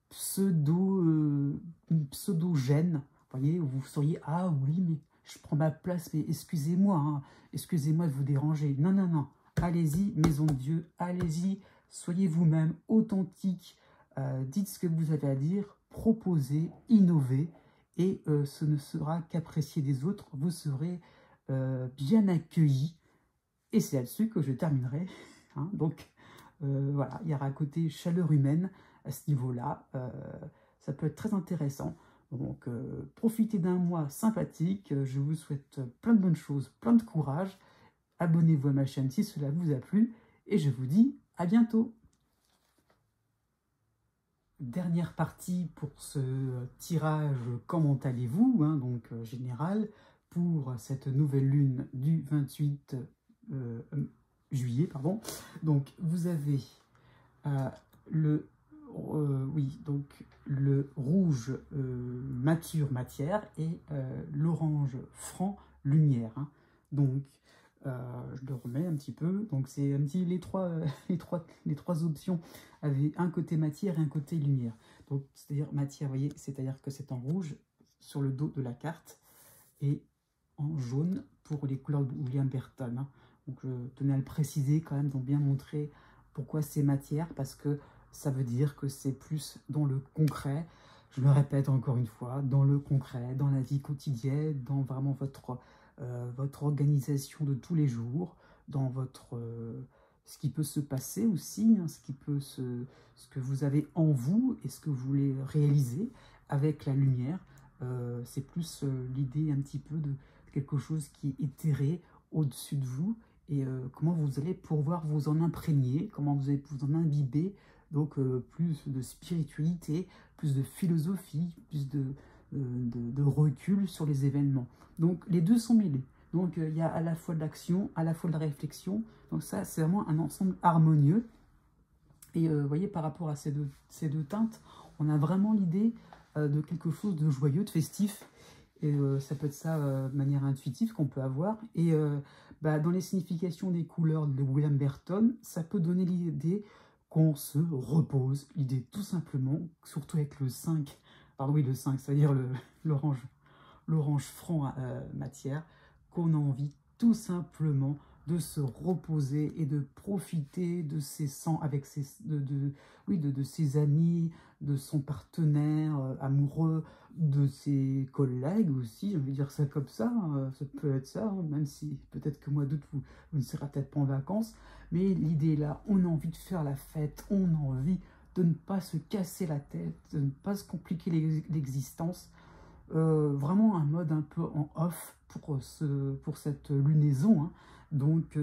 pseudo-gènes, vous voyez, où vous seriez, ah oui, mais je prends ma place, mais excusez-moi, hein, excusez-moi de vous déranger. Non, non, non, allez-y, maison de Dieu, allez-y, soyez vous-même, authentique, dites ce que vous avez à dire, proposez, innovez, et ce ne sera qu'apprécié des autres, vous serez bien accueillis, et c'est là-dessus que je terminerai, hein, donc... voilà, il y aura un côté chaleur humaine à ce niveau-là. Ça peut être très intéressant. Donc, profitez d'un mois sympathique. Je vous souhaite plein de bonnes choses, plein de courage. Abonnez-vous à ma chaîne si cela vous a plu. Et je vous dis à bientôt. Dernière partie pour ce tirage comment allez-vous, hein, donc général, pour cette nouvelle lune du 28 juillet, pardon. Donc vous avez oui, donc le rouge mature matière et l'orange franc lumière, hein. Donc je le remets un petit peu. Donc c'est un petit les trois options avaient un côté matière et un côté lumière. Donc c'est-à-dire matière, vous voyez, c'est-à-dire que c'est en rouge sur le dos de la carte et en jaune pour les couleurs de William Burton, hein. Donc je tenais à le préciser quand même, donc bien montrer pourquoi c'est matière, parce que ça veut dire que c'est plus dans le concret, je le répète encore une fois, dans le concret, dans la vie quotidienne, dans vraiment votre organisation de tous les jours, dans ce qui peut se passer aussi, hein, ce que vous avez en vous et ce que vous voulez réaliser avec la lumière. C'est plus l'idée un petit peu de quelque chose qui est éthéré au-dessus de vous, et comment vous allez pouvoir vous en imprégner, comment vous allez vous en imbiber, donc plus de spiritualité, plus de philosophie, plus de recul sur les événements. Donc les deux sont mêlés. Donc il y a à la fois de l'action, à la fois de la réflexion. Donc ça, c'est vraiment un ensemble harmonieux. Et vous voyez, par rapport à ces deux teintes, on a vraiment l'idée de quelque chose de joyeux, de festif. Et ça peut être ça de manière intuitive qu'on peut avoir. Et dans les significations des couleurs de William Burton, ça peut donner l'idée qu'on se repose. L'idée tout simplement, surtout avec le 5, pardon oui le 5, c'est-à-dire l'orange franc matière, qu'on a envie tout simplement de se reposer et de profiter de ses avec ses, oui, de ses amis, de son partenaire amoureux, de ses collègues aussi, je vais dire ça comme ça, ça peut être ça, hein, même si peut-être que mois d'août, vous ne serez peut-être pas en vacances, mais l'idée est là, on a envie de faire la fête, on a envie de ne pas se casser la tête, de ne pas se compliquer l'existence. Vraiment un mode un peu en off pour cette lunaison, hein. Donc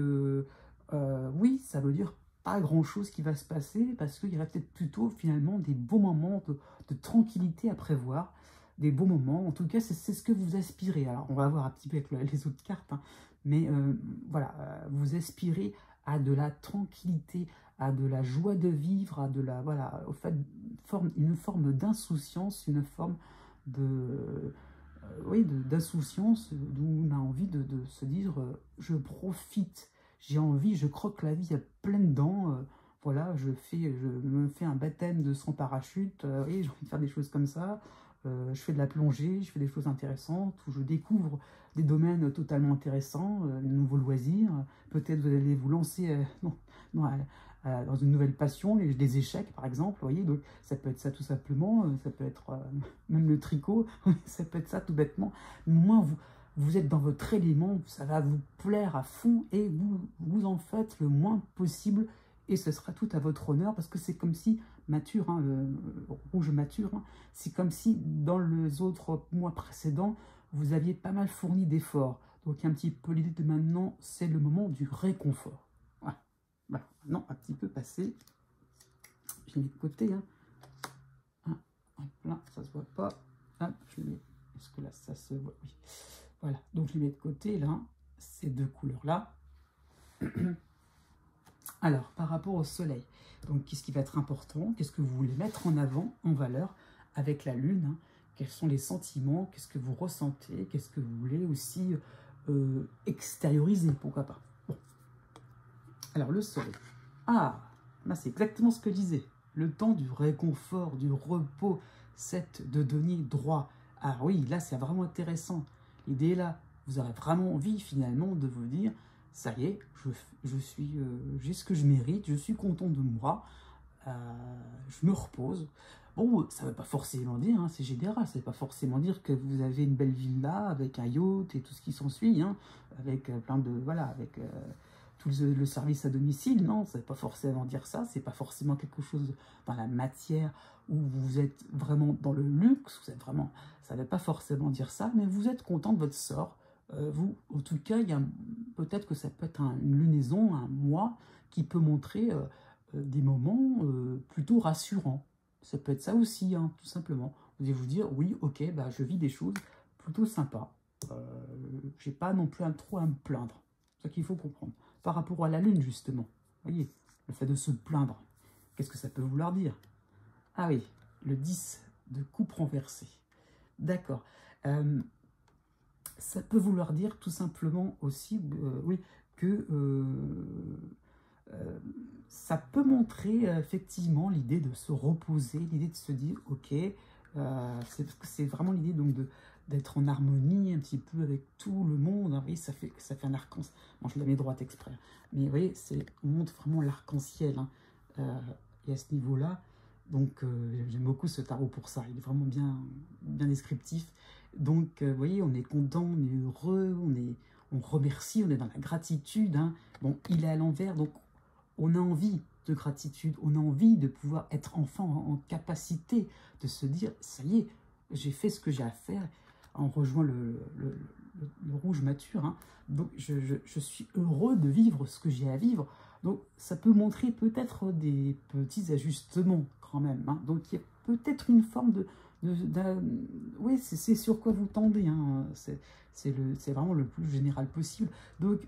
oui, ça veut dire pas grand chose qui va se passer, parce qu'il y aura peut-être plutôt finalement des beaux moments de tranquillité à prévoir, des beaux moments, en tout cas c'est ce que vous aspirez. Alors on va voir un petit peu avec les autres cartes, hein, mais voilà, vous aspirez à de la tranquillité, à de la joie de vivre, à de la, voilà, au fait, une forme d'insouciance, une forme oui, d'insouciance, d'où on a envie de se dire je profite, j'ai envie, je croque la vie à pleines dents, voilà, je me fais un baptême de sans parachute, oui, j'ai envie de faire des choses comme ça, je fais de la plongée, je fais des choses intéressantes, où je découvre des domaines totalement intéressants, de nouveaux loisirs, peut-être vous allez vous lancer dans une nouvelle passion, les échecs par exemple, vous voyez, donc ça peut être ça tout simplement, ça peut être même le tricot, ça peut être ça tout bêtement, mais au moins vous êtes dans votre élément, ça va vous plaire à fond et vous en faites le moins possible et ce sera tout à votre honneur parce que c'est comme si mature, hein, le rouge mature, hein, c'est comme si dans les autres mois précédents, vous aviez pas mal fourni d'efforts. Donc un petit peu l'idée de maintenant, c'est le moment du réconfort. Voilà. Voilà. Maintenant, un petit peu passé. Je mets de côté. Hein. Hop là, ça se voit pas. Hop, je mets. Est-ce que là, ça se voit? Oui. Voilà. Donc je les mets de côté là. Ces deux couleurs-là. Alors, par rapport au soleil, donc qu'est-ce qui va être important? Qu'est-ce que vous voulez mettre en avant, en valeur, avec la lune, hein? Quels sont les sentiments? Qu'est-ce que vous ressentez? Qu'est-ce que vous voulez aussi extérioriser? Pourquoi pas? Bon. Alors, le soleil. Ah, là, c'est exactement ce que je disais. Le temps du réconfort, du repos, c'est de donner droit. Ah oui, là, c'est vraiment intéressant. L'idée est là. Vous aurez vraiment envie, finalement, de vous dire, ça y est, j'ai ce que je mérite, je suis content de moi, je me repose. Bon, ça ne veut pas forcément dire, hein, c'est général, ça ne veut pas forcément dire que vous avez une belle villa avec un yacht et tout ce qui s'ensuit, hein, avec plein de, voilà, avec tout le service à domicile, non, ça ne veut pas forcément dire ça, c'est pas forcément quelque chose dans la matière où vous êtes vraiment dans le luxe, vous êtes vraiment, ça ne veut pas forcément dire ça, mais vous êtes content de votre sort. Vous, en tout cas, peut-être que ça peut être une lunaison, un mois, qui peut montrer des moments plutôt rassurants. Ça peut être ça aussi, hein, tout simplement. Vous allez vous dire, oui, ok, bah, je vis des choses plutôt sympas. J'ai pas non plus trop à me plaindre. C'est ça qu'il faut comprendre. Par rapport à la lune, justement. Vous voyez, le fait de se plaindre. Qu'est-ce que ça peut vouloir dire? Ah oui, le 10 de coupe renversée. D'accord. Ça peut vouloir dire tout simplement aussi, oui, que ça peut montrer effectivement l'idée de se reposer, l'idée de se dire, ok, c'est vraiment l'idée donc d'être en harmonie un petit peu avec tout le monde. Hein, vous voyez, ça fait un arc-en-ciel. Bon, je la mets droite exprès. Mais vous voyez, on montre vraiment l'arc-en-ciel. Hein, et à ce niveau-là, donc j'aime beaucoup ce tarot pour ça. Il est vraiment bien descriptif. Donc, vous voyez, on est content, on est heureux, on remercie, on est dans la gratitude. Hein. Bon, il est à l'envers, donc on a envie de gratitude, on a envie de pouvoir être enfin en capacité de se dire, ça y est, j'ai fait ce que j'ai à faire. On rejoint le rouge mature. Hein. Donc, je suis heureux de vivre ce que j'ai à vivre. Donc, ça peut montrer peut-être des petits ajustements quand même. Hein. Donc, il y a peut-être une forme oui, c'est sur quoi vous tendez. Hein. C'est vraiment le plus général possible. Donc,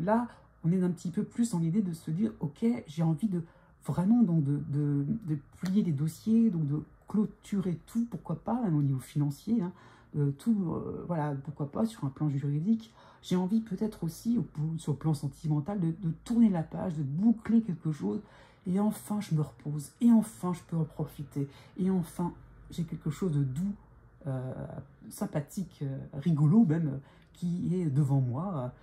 là, on est un petit peu plus dans l'idée de se dire, ok, j'ai envie de vraiment donc de plier les dossiers, donc de clôturer tout, pourquoi pas, même au niveau financier, hein, tout, voilà, pourquoi pas, sur un plan juridique. J'ai envie peut-être aussi, sur le plan sentimental, de tourner la page, de boucler quelque chose, et enfin je me repose, et enfin je peux en profiter, et enfin j'ai quelque chose de doux, sympathique, rigolo même, qui est devant moi.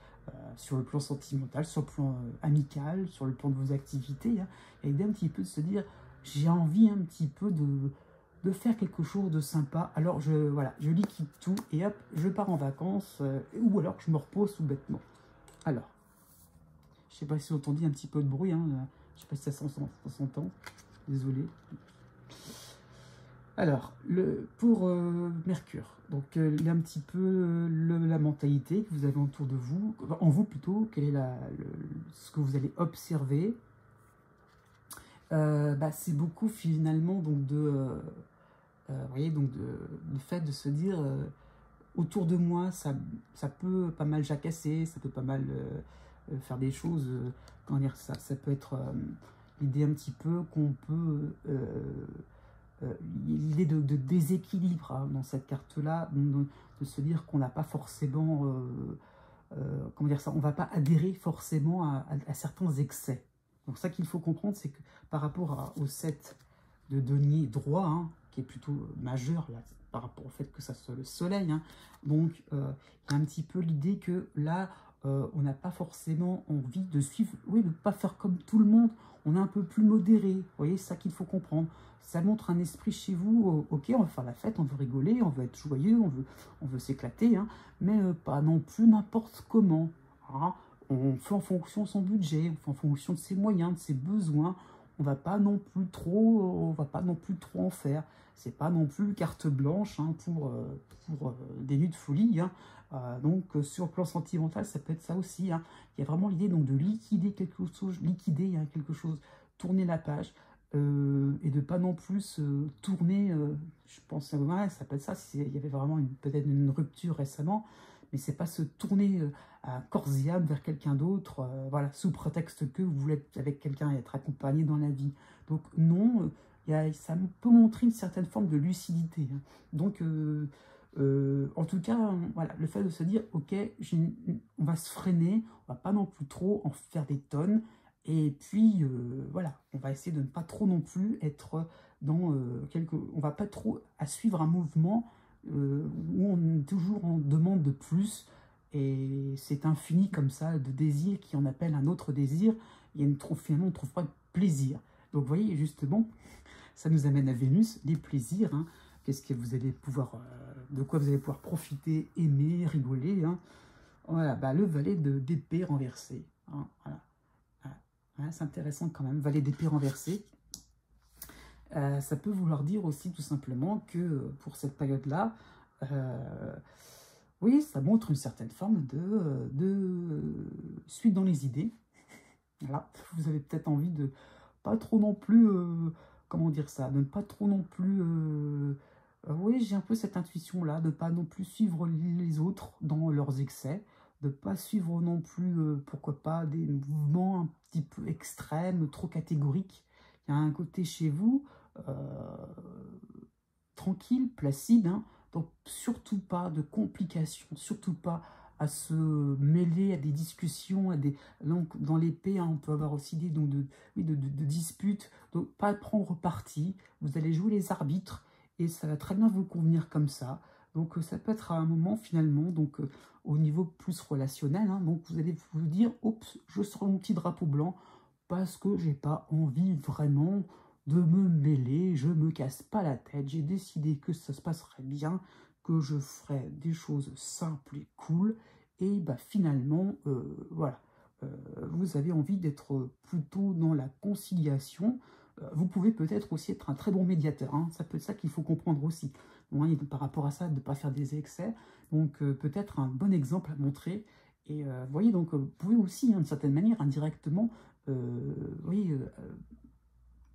sur le plan sentimental, sur le plan amical, sur le plan de vos activités, hein, et l'idée un petit peu de se dire, j'ai envie un petit peu de faire quelque chose de sympa, alors voilà, je liquide tout et hop, je pars en vacances, ou alors je me repose tout bêtement. Alors, je sais pas si vous entendez un petit peu de bruit, hein, je sais pas si ça s'entend, désolé. Alors, pour Mercure, donc il y a un petit peu la mentalité que vous avez autour de vous, en vous plutôt, quel est ce que vous allez observer. C'est beaucoup finalement donc vous voyez, donc du fait de se dire autour de moi, ça peut pas mal jacasser, ça peut pas mal faire des choses, comment dire ça peut être l'idée un petit peu qu'on peut l'idée de déséquilibre, hein, dans cette carte-là, de se dire qu'on n'a pas forcément, comment dire ça, on ne va pas adhérer forcément à certains excès. Donc ça qu'il faut comprendre, c'est que par rapport au 7 de denier droit, hein, qui est plutôt majeur là, par rapport au fait que ça soit le soleil, hein, donc il y a un petit peu l'idée que là, on n'a pas forcément envie de suivre, oui, de ne pas faire comme tout le monde, on est un peu plus modéré, vous voyez, c'est ça qu'il faut comprendre. Ça montre un esprit chez vous, ok, on va faire la fête, on veut rigoler, on veut être joyeux, on veut s'éclater, hein, mais pas non plus n'importe comment. Hein. On fait en fonction de son budget, on fait en fonction de ses moyens, de ses besoins. On va pas non plus trop en faire. C'est pas non plus carte blanche, hein, pour des nuits de folie. Hein. Donc sur le plan sentimental, ça peut être ça aussi. Hein. Il y a vraiment l'idée donc de liquider quelque chose, hein, quelque chose, tourner la page. Et de pas non plus tourner, je pense, ouais, ça peut être ça, il y avait vraiment peut-être une rupture récemment, mais c'est pas se tourner à corps et âme vers quelqu'un d'autre, voilà, sous prétexte que vous voulez être avec quelqu'un et être accompagné dans la vie. Donc non, ça peut montrer une certaine forme de lucidité. Hein. Donc, en tout cas, voilà, le fait de se dire, ok, on va se freiner, on va pas non plus trop en faire des tonnes, et puis, voilà, on va essayer de ne pas trop non plus être dans on va pas trop à suivre un mouvement où on est toujours en demande de plus, et c'est infini comme ça, de désir qui en appelle un autre désir, et finalement on ne trouve pas de plaisir. Donc vous voyez, justement, ça nous amène à Vénus, les plaisirs, hein. Qu'est-ce que vous allez pouvoir, de quoi vous allez pouvoir profiter, aimer, rigoler, hein. Voilà, le valet d'épée renversé, hein, voilà. Ouais, c'est intéressant quand même, valet d'épée renversé. Ça peut vouloir dire aussi tout simplement que pour cette période-là, oui, ça montre une certaine forme de suite dans les idées. Voilà, vous avez peut-être envie de pas trop non plus, comment dire ça, de ne pas trop non plus, oui, j'ai un peu cette intuition-là, de ne pas non plus suivre les autres dans leurs excès, de ne pas suivre non plus, pourquoi pas, des mouvements un petit peu extrêmes, trop catégoriques. Il y a un côté chez vous, tranquille, placide, hein, donc surtout pas de complications, surtout pas à se mêler à des discussions, donc dans l'épée, hein, on peut avoir aussi des donc de disputes, donc pas prendre parti, vous allez jouer les arbitres, et ça va très bien vous convenir comme ça. Donc ça peut être à un moment finalement, donc au niveau plus relationnel, hein, donc vous allez vous dire, oups, je sors mon petit drapeau blanc, parce que j'ai pas envie vraiment de me mêler, je me casse pas la tête, j'ai décidé que ça se passerait bien, que je ferais des choses simples et cool, et finalement, voilà, vous avez envie d'être plutôt dans la conciliation. Vous pouvez peut-être aussi être un très bon médiateur, hein, ça peut être ça qu'il faut comprendre aussi. Bon, hein, par rapport à ça, de ne pas faire des excès, donc peut-être un bon exemple à montrer. Et vous voyez, donc vous pouvez aussi, hein, d'une certaine manière, indirectement, oui,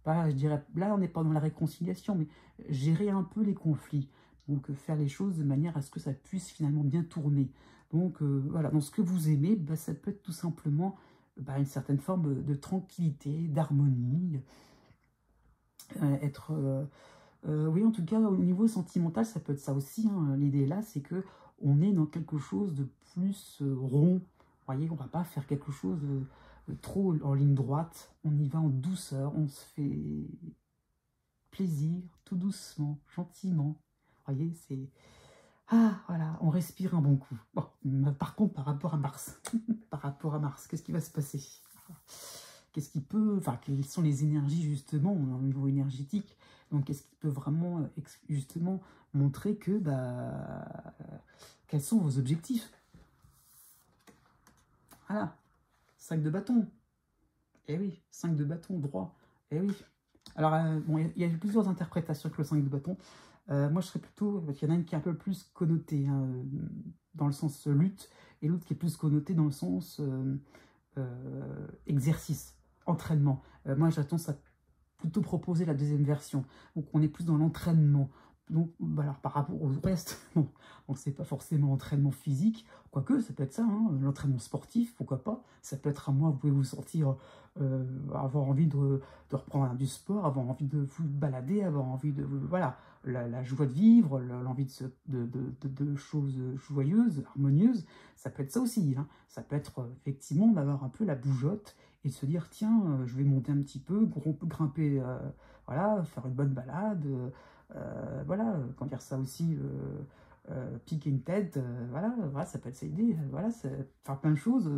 je dirais, là on n'est pas dans la réconciliation, mais gérer un peu les conflits. Donc faire les choses de manière à ce que ça puisse finalement bien tourner. Donc voilà, dans ce que vous aimez, ça peut être tout simplement une certaine forme de tranquillité, d'harmonie, oui, en tout cas, au niveau sentimental, ça peut être ça aussi, hein. L'idée là, c'est que on est dans quelque chose de plus rond. Vous voyez, on va pas faire quelque chose de trop en ligne droite. On y va en douceur, on se fait plaisir, tout doucement, gentiment. Vous voyez, c'est Ah, voilà, on respire un bon coup. Bon, par contre, par rapport à Mars, par rapport à Mars, qu'est-ce qui va se passer? Qu'est-ce qui peut, enfin, quelles sont les énergies, justement, au niveau énergétique? Donc, qu'est-ce qui peut vraiment, justement, montrer que, bah, quels sont vos objectifs? Voilà, 5 de bâton. Eh oui, 5 de bâton, droit. Eh oui. Alors, bon, il y a plusieurs interprétations que le 5 de bâton. Moi, je serais plutôt... Il y en a une qui est un peu plus connotée, hein, dans le sens lutte, et l'autre qui est plus connotée dans le sens exercice, entraînement. Moi, j'ai tendance à plutôt proposer la deuxième version. Donc, on est plus dans l'entraînement. Donc, bah alors, par rapport au reste, bon, donc c'est pas forcément entraînement physique, quoique ça peut être ça, hein, l'entraînement sportif, pourquoi pas. Ça peut être à moi, vous pouvez vous sentir, avoir envie de reprendre du sport, avoir envie de vous balader, avoir envie de, voilà, la joie de vivre, l'envie de choses joyeuses, harmonieuses, ça peut être ça aussi, hein. Ça peut être effectivement d'avoir un peu la bougeotte et de se dire, tiens, je vais monter un petit peu, grimper, voilà, faire une bonne balade, voilà, comment dire ça aussi, piquer une tête, voilà, voilà, ça peut être ça idée, voilà, faire plein de choses.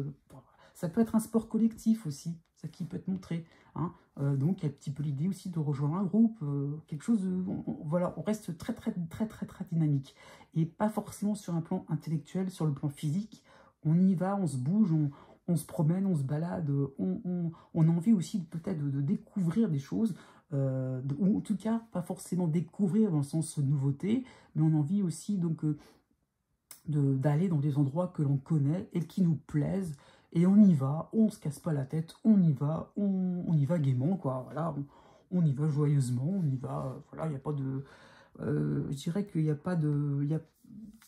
Ça peut être un sport collectif aussi, ça qui peut être montré, hein. Donc il y a un petit peu l'idée aussi de rejoindre un groupe, quelque chose, voilà, on reste très très très très très dynamique et pas forcément sur un plan intellectuel, sur le plan physique. On y va, on se bouge, on se promène, on se balade, on a envie aussi peut-être de découvrir des choses, ou en tout cas pas forcément découvrir dans le sens nouveauté, mais on a envie aussi donc d'aller dans des endroits que l'on connaît et qui nous plaisent, et on y va, on se casse pas la tête, on y va, on y va gaiement, quoi, voilà, on y va joyeusement, on y va, voilà, il n'y a pas de... je dirais qu'il n'y a pas de...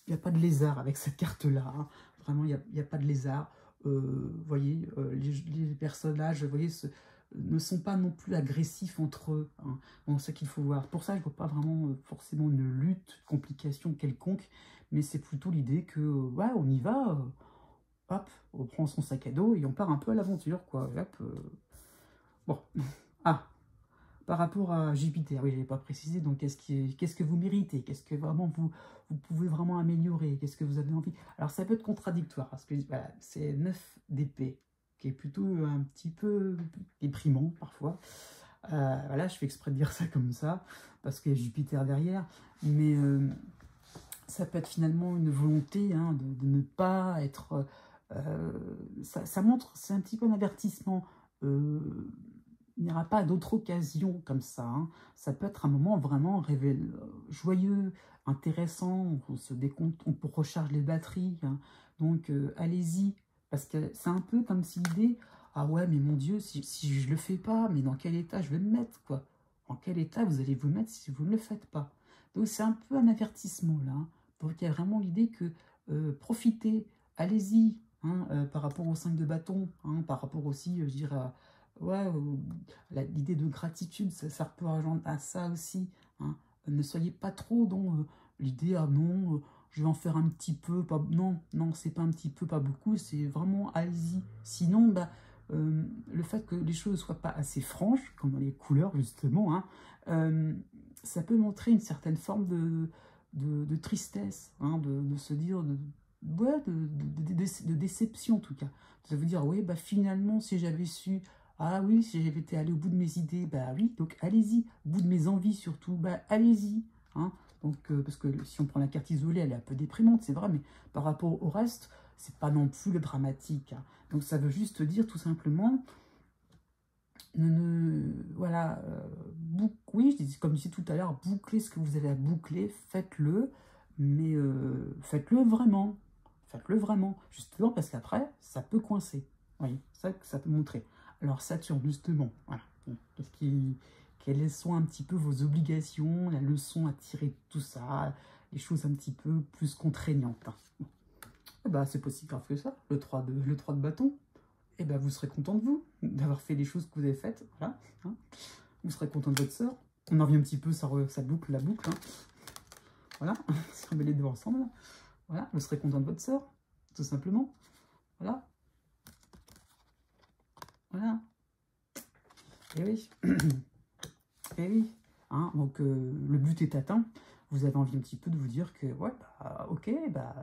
Il y a pas de lézard avec cette carte-là, hein. Vraiment, il n'y a pas de lézard. Vous voyez, les personnages, vous voyez, ne sont pas non plus agressifs entre eux, hein. Donc, c'est ça qu'il faut voir. Pour ça, je ne vois pas vraiment forcément une lutte, complication quelconque, mais c'est plutôt l'idée que, ouais, on y va, hop, on prend son sac à dos et on part un peu à l'aventure, quoi. Hop, bon. Ah, par rapport à Jupiter, oui, je n'avais pas précisé, donc qu'est-ce que vous méritez? Qu'est-ce que vraiment vous pouvez vraiment améliorer? Qu'est-ce que vous avez envie? Alors ça peut être contradictoire, parce que voilà, c'est 9 d'épée, qui est plutôt un petit peu déprimant parfois. Voilà, je fais exprès de dire ça comme ça, parce qu'il y a Jupiter derrière, mais ça peut être finalement une volonté, hein, de ne pas être... ça montre, c'est un petit peu un avertissement. Il n'y aura pas d'autre occasion comme ça, hein. Ça peut être un moment vraiment joyeux, intéressant, on se décompte, on recharge les batteries, hein. Donc allez-y, parce que c'est un peu comme si l'idée, ah ouais, mais mon Dieu, si je le fais pas, mais dans quel état je vais me mettre, quoi? En quel état vous allez vous mettre si vous ne le faites pas? Donc c'est un peu un avertissement là, hein. Donc il y a vraiment l'idée que profitez, allez-y, hein, par rapport aux 5 de bâton, hein, par rapport aussi, je dirais, ouais, l'idée de gratitude, ça peut rejoindre à ça aussi, hein. Ne soyez pas trop dans l'idée, ah non, je vais en faire un petit peu, pas... Non, non, c'est pas un petit peu, pas beaucoup, c'est vraiment allez-y. Sinon, bah, le fait que les choses ne soient pas assez franches, comme dans les couleurs justement, hein, ça peut montrer une certaine forme de tristesse, hein, de se dire, ouais, de déception en tout cas. Ça veut dire, oui, bah, finalement, si j'avais su, ah oui, si j'avais été allé au bout de mes idées, bah oui, donc allez-y, au bout de mes envies surtout, bah allez-y, hein. Donc, parce que si on prend la carte isolée, elle est un peu déprimante, c'est vrai, mais par rapport au reste, c'est pas non plus le dramatique, hein. Donc ça veut juste dire tout simplement, voilà, oui, comme je disais tout à l'heure, bouclez ce que vous avez à boucler, faites-le, mais faites-le vraiment. Faites-le vraiment, justement, parce qu'après, ça peut coincer. Oui, ça peut montrer. Alors, Saturne, justement, voilà. Bon, quelles sont un petit peu vos obligations, la leçon à tirer de tout ça, les choses un petit peu plus contraignantes, hein. Bon. Eh ben, c'est pas si grave que ça, le 3 de bâton. Et ben, vous serez content de vous, d'avoir fait les choses que vous avez faites, voilà, hein. Vous serez content de votre sœur. On en revient un petit peu, ça boucle la boucle, hein. Voilà, si on met les deux ensemble, voilà, vous serez content de votre sœur, tout simplement, voilà, voilà, et oui, et oui, hein, donc le but est atteint, vous avez envie un petit peu de vous dire que, ouais, bah, ok, bah,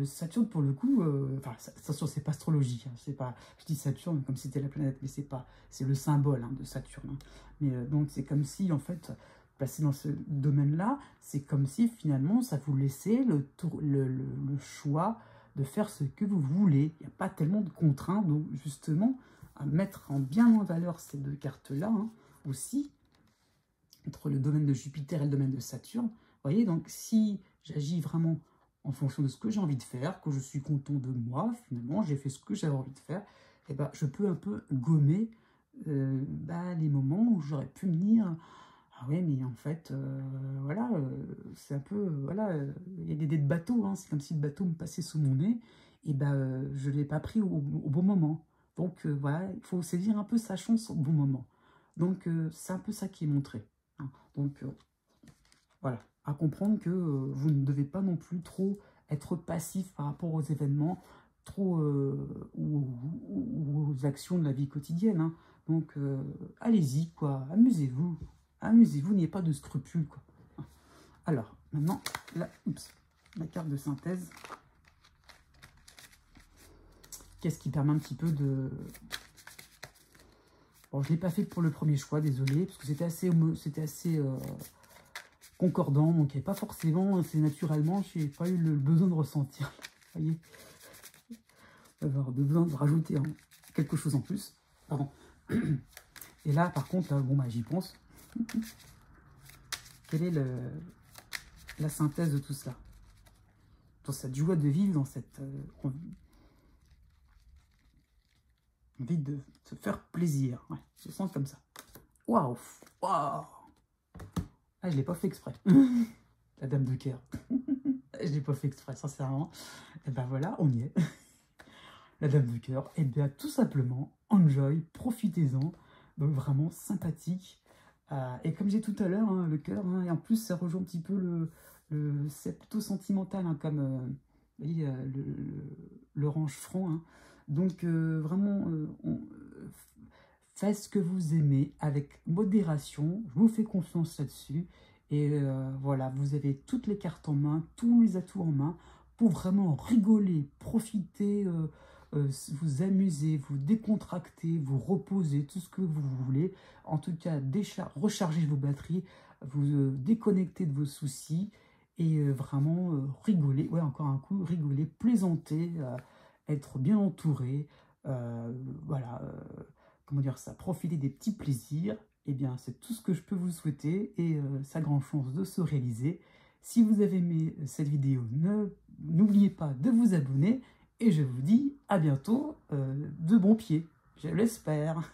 Saturne, pour le coup, enfin, attention, c'est pas astrologie, hein, c'est pas, je dis Saturne comme si c'était la planète, mais c'est pas, c'est le symbole hein, de Saturne. Hein. Mais donc, c'est comme si, en fait, placé dans ce domaine-là, c'est comme si, finalement, ça vous laissait le choix de faire ce que vous voulez. Il n'y a pas tellement de contraintes, donc, justement, à mettre bien en valeur ces deux cartes-là, hein, aussi, entre le domaine de Jupiter et le domaine de Saturne. Vous voyez, donc, si j'agis vraiment en fonction de ce que j'ai envie de faire, que je suis content de moi, finalement, j'ai fait ce que j'avais envie de faire, et ben, je peux un peu gommer les moments où j'aurais pu me dire ah ouais, mais en fait, voilà, c'est un peu, voilà, il y a des dés de bateau, hein, c'est comme si le bateau me passait sous mon nez, et ben, je ne l'ai pas pris au bon moment. Donc voilà, il faut saisir un peu sa chance au bon moment. Donc c'est un peu ça qui est montré. Hein. Donc voilà, à comprendre que vous ne devez pas non plus trop être passif par rapport aux événements, trop ou aux actions de la vie quotidienne. Hein. Donc allez-y, quoi, amusez-vous. Amusez-vous, n'ayez pas de scrupules, quoi. Alors, maintenant, la carte de synthèse. Qu'est-ce qui permet un petit peu de... Bon, je ne l'ai pas fait pour le premier choix, désolé, parce que c'était assez concordant, donc il n'y avait pas forcément, c'est naturellement, je n'ai pas eu le besoin de ressentir. Vous voyez, avoir besoin de rajouter quelque chose en plus. Pardon. Et là, par contre, là, bon, bah, j'y pense. Quelle est la synthèse de tout ça? Dans cette joie de vivre, dans cette envie de se faire plaisir. Ouais, je sens comme ça. Waouh! Waouh! Ah, je l'ai pas fait exprès. La dame de cœur. Je l'ai pas fait exprès, sincèrement. Et ben voilà, on y est. La dame de cœur. Et bien tout simplement, enjoy, profitez-en. Donc vraiment sympathique. Et comme j'ai tout à l'heure, hein, le cœur, hein, et en plus ça rejoint un petit peu c'est plutôt sentimental, hein, comme vous voyez, l'orange franc. Hein. Donc vraiment, faites ce que vous aimez avec modération. Je vous fais confiance là-dessus. Et voilà, vous avez toutes les cartes en main, tous les atouts en main pour vraiment rigoler, profiter, vous amuser, vous décontracter, vous reposer, tout ce que vous voulez. En tout cas, recharger vos batteries, vous déconnecter de vos soucis et vraiment rigoler. Ouais, encore un coup, rigoler, plaisanter, être bien entouré. Voilà, comment dire ça, profiter des petits plaisirs. Eh bien, c'est tout ce que je peux vous souhaiter et ça a grande chance de se réaliser. Si vous avez aimé cette vidéo, n'oubliez pas de vous abonner et je vous dis à bientôt de bon pied, je l'espère.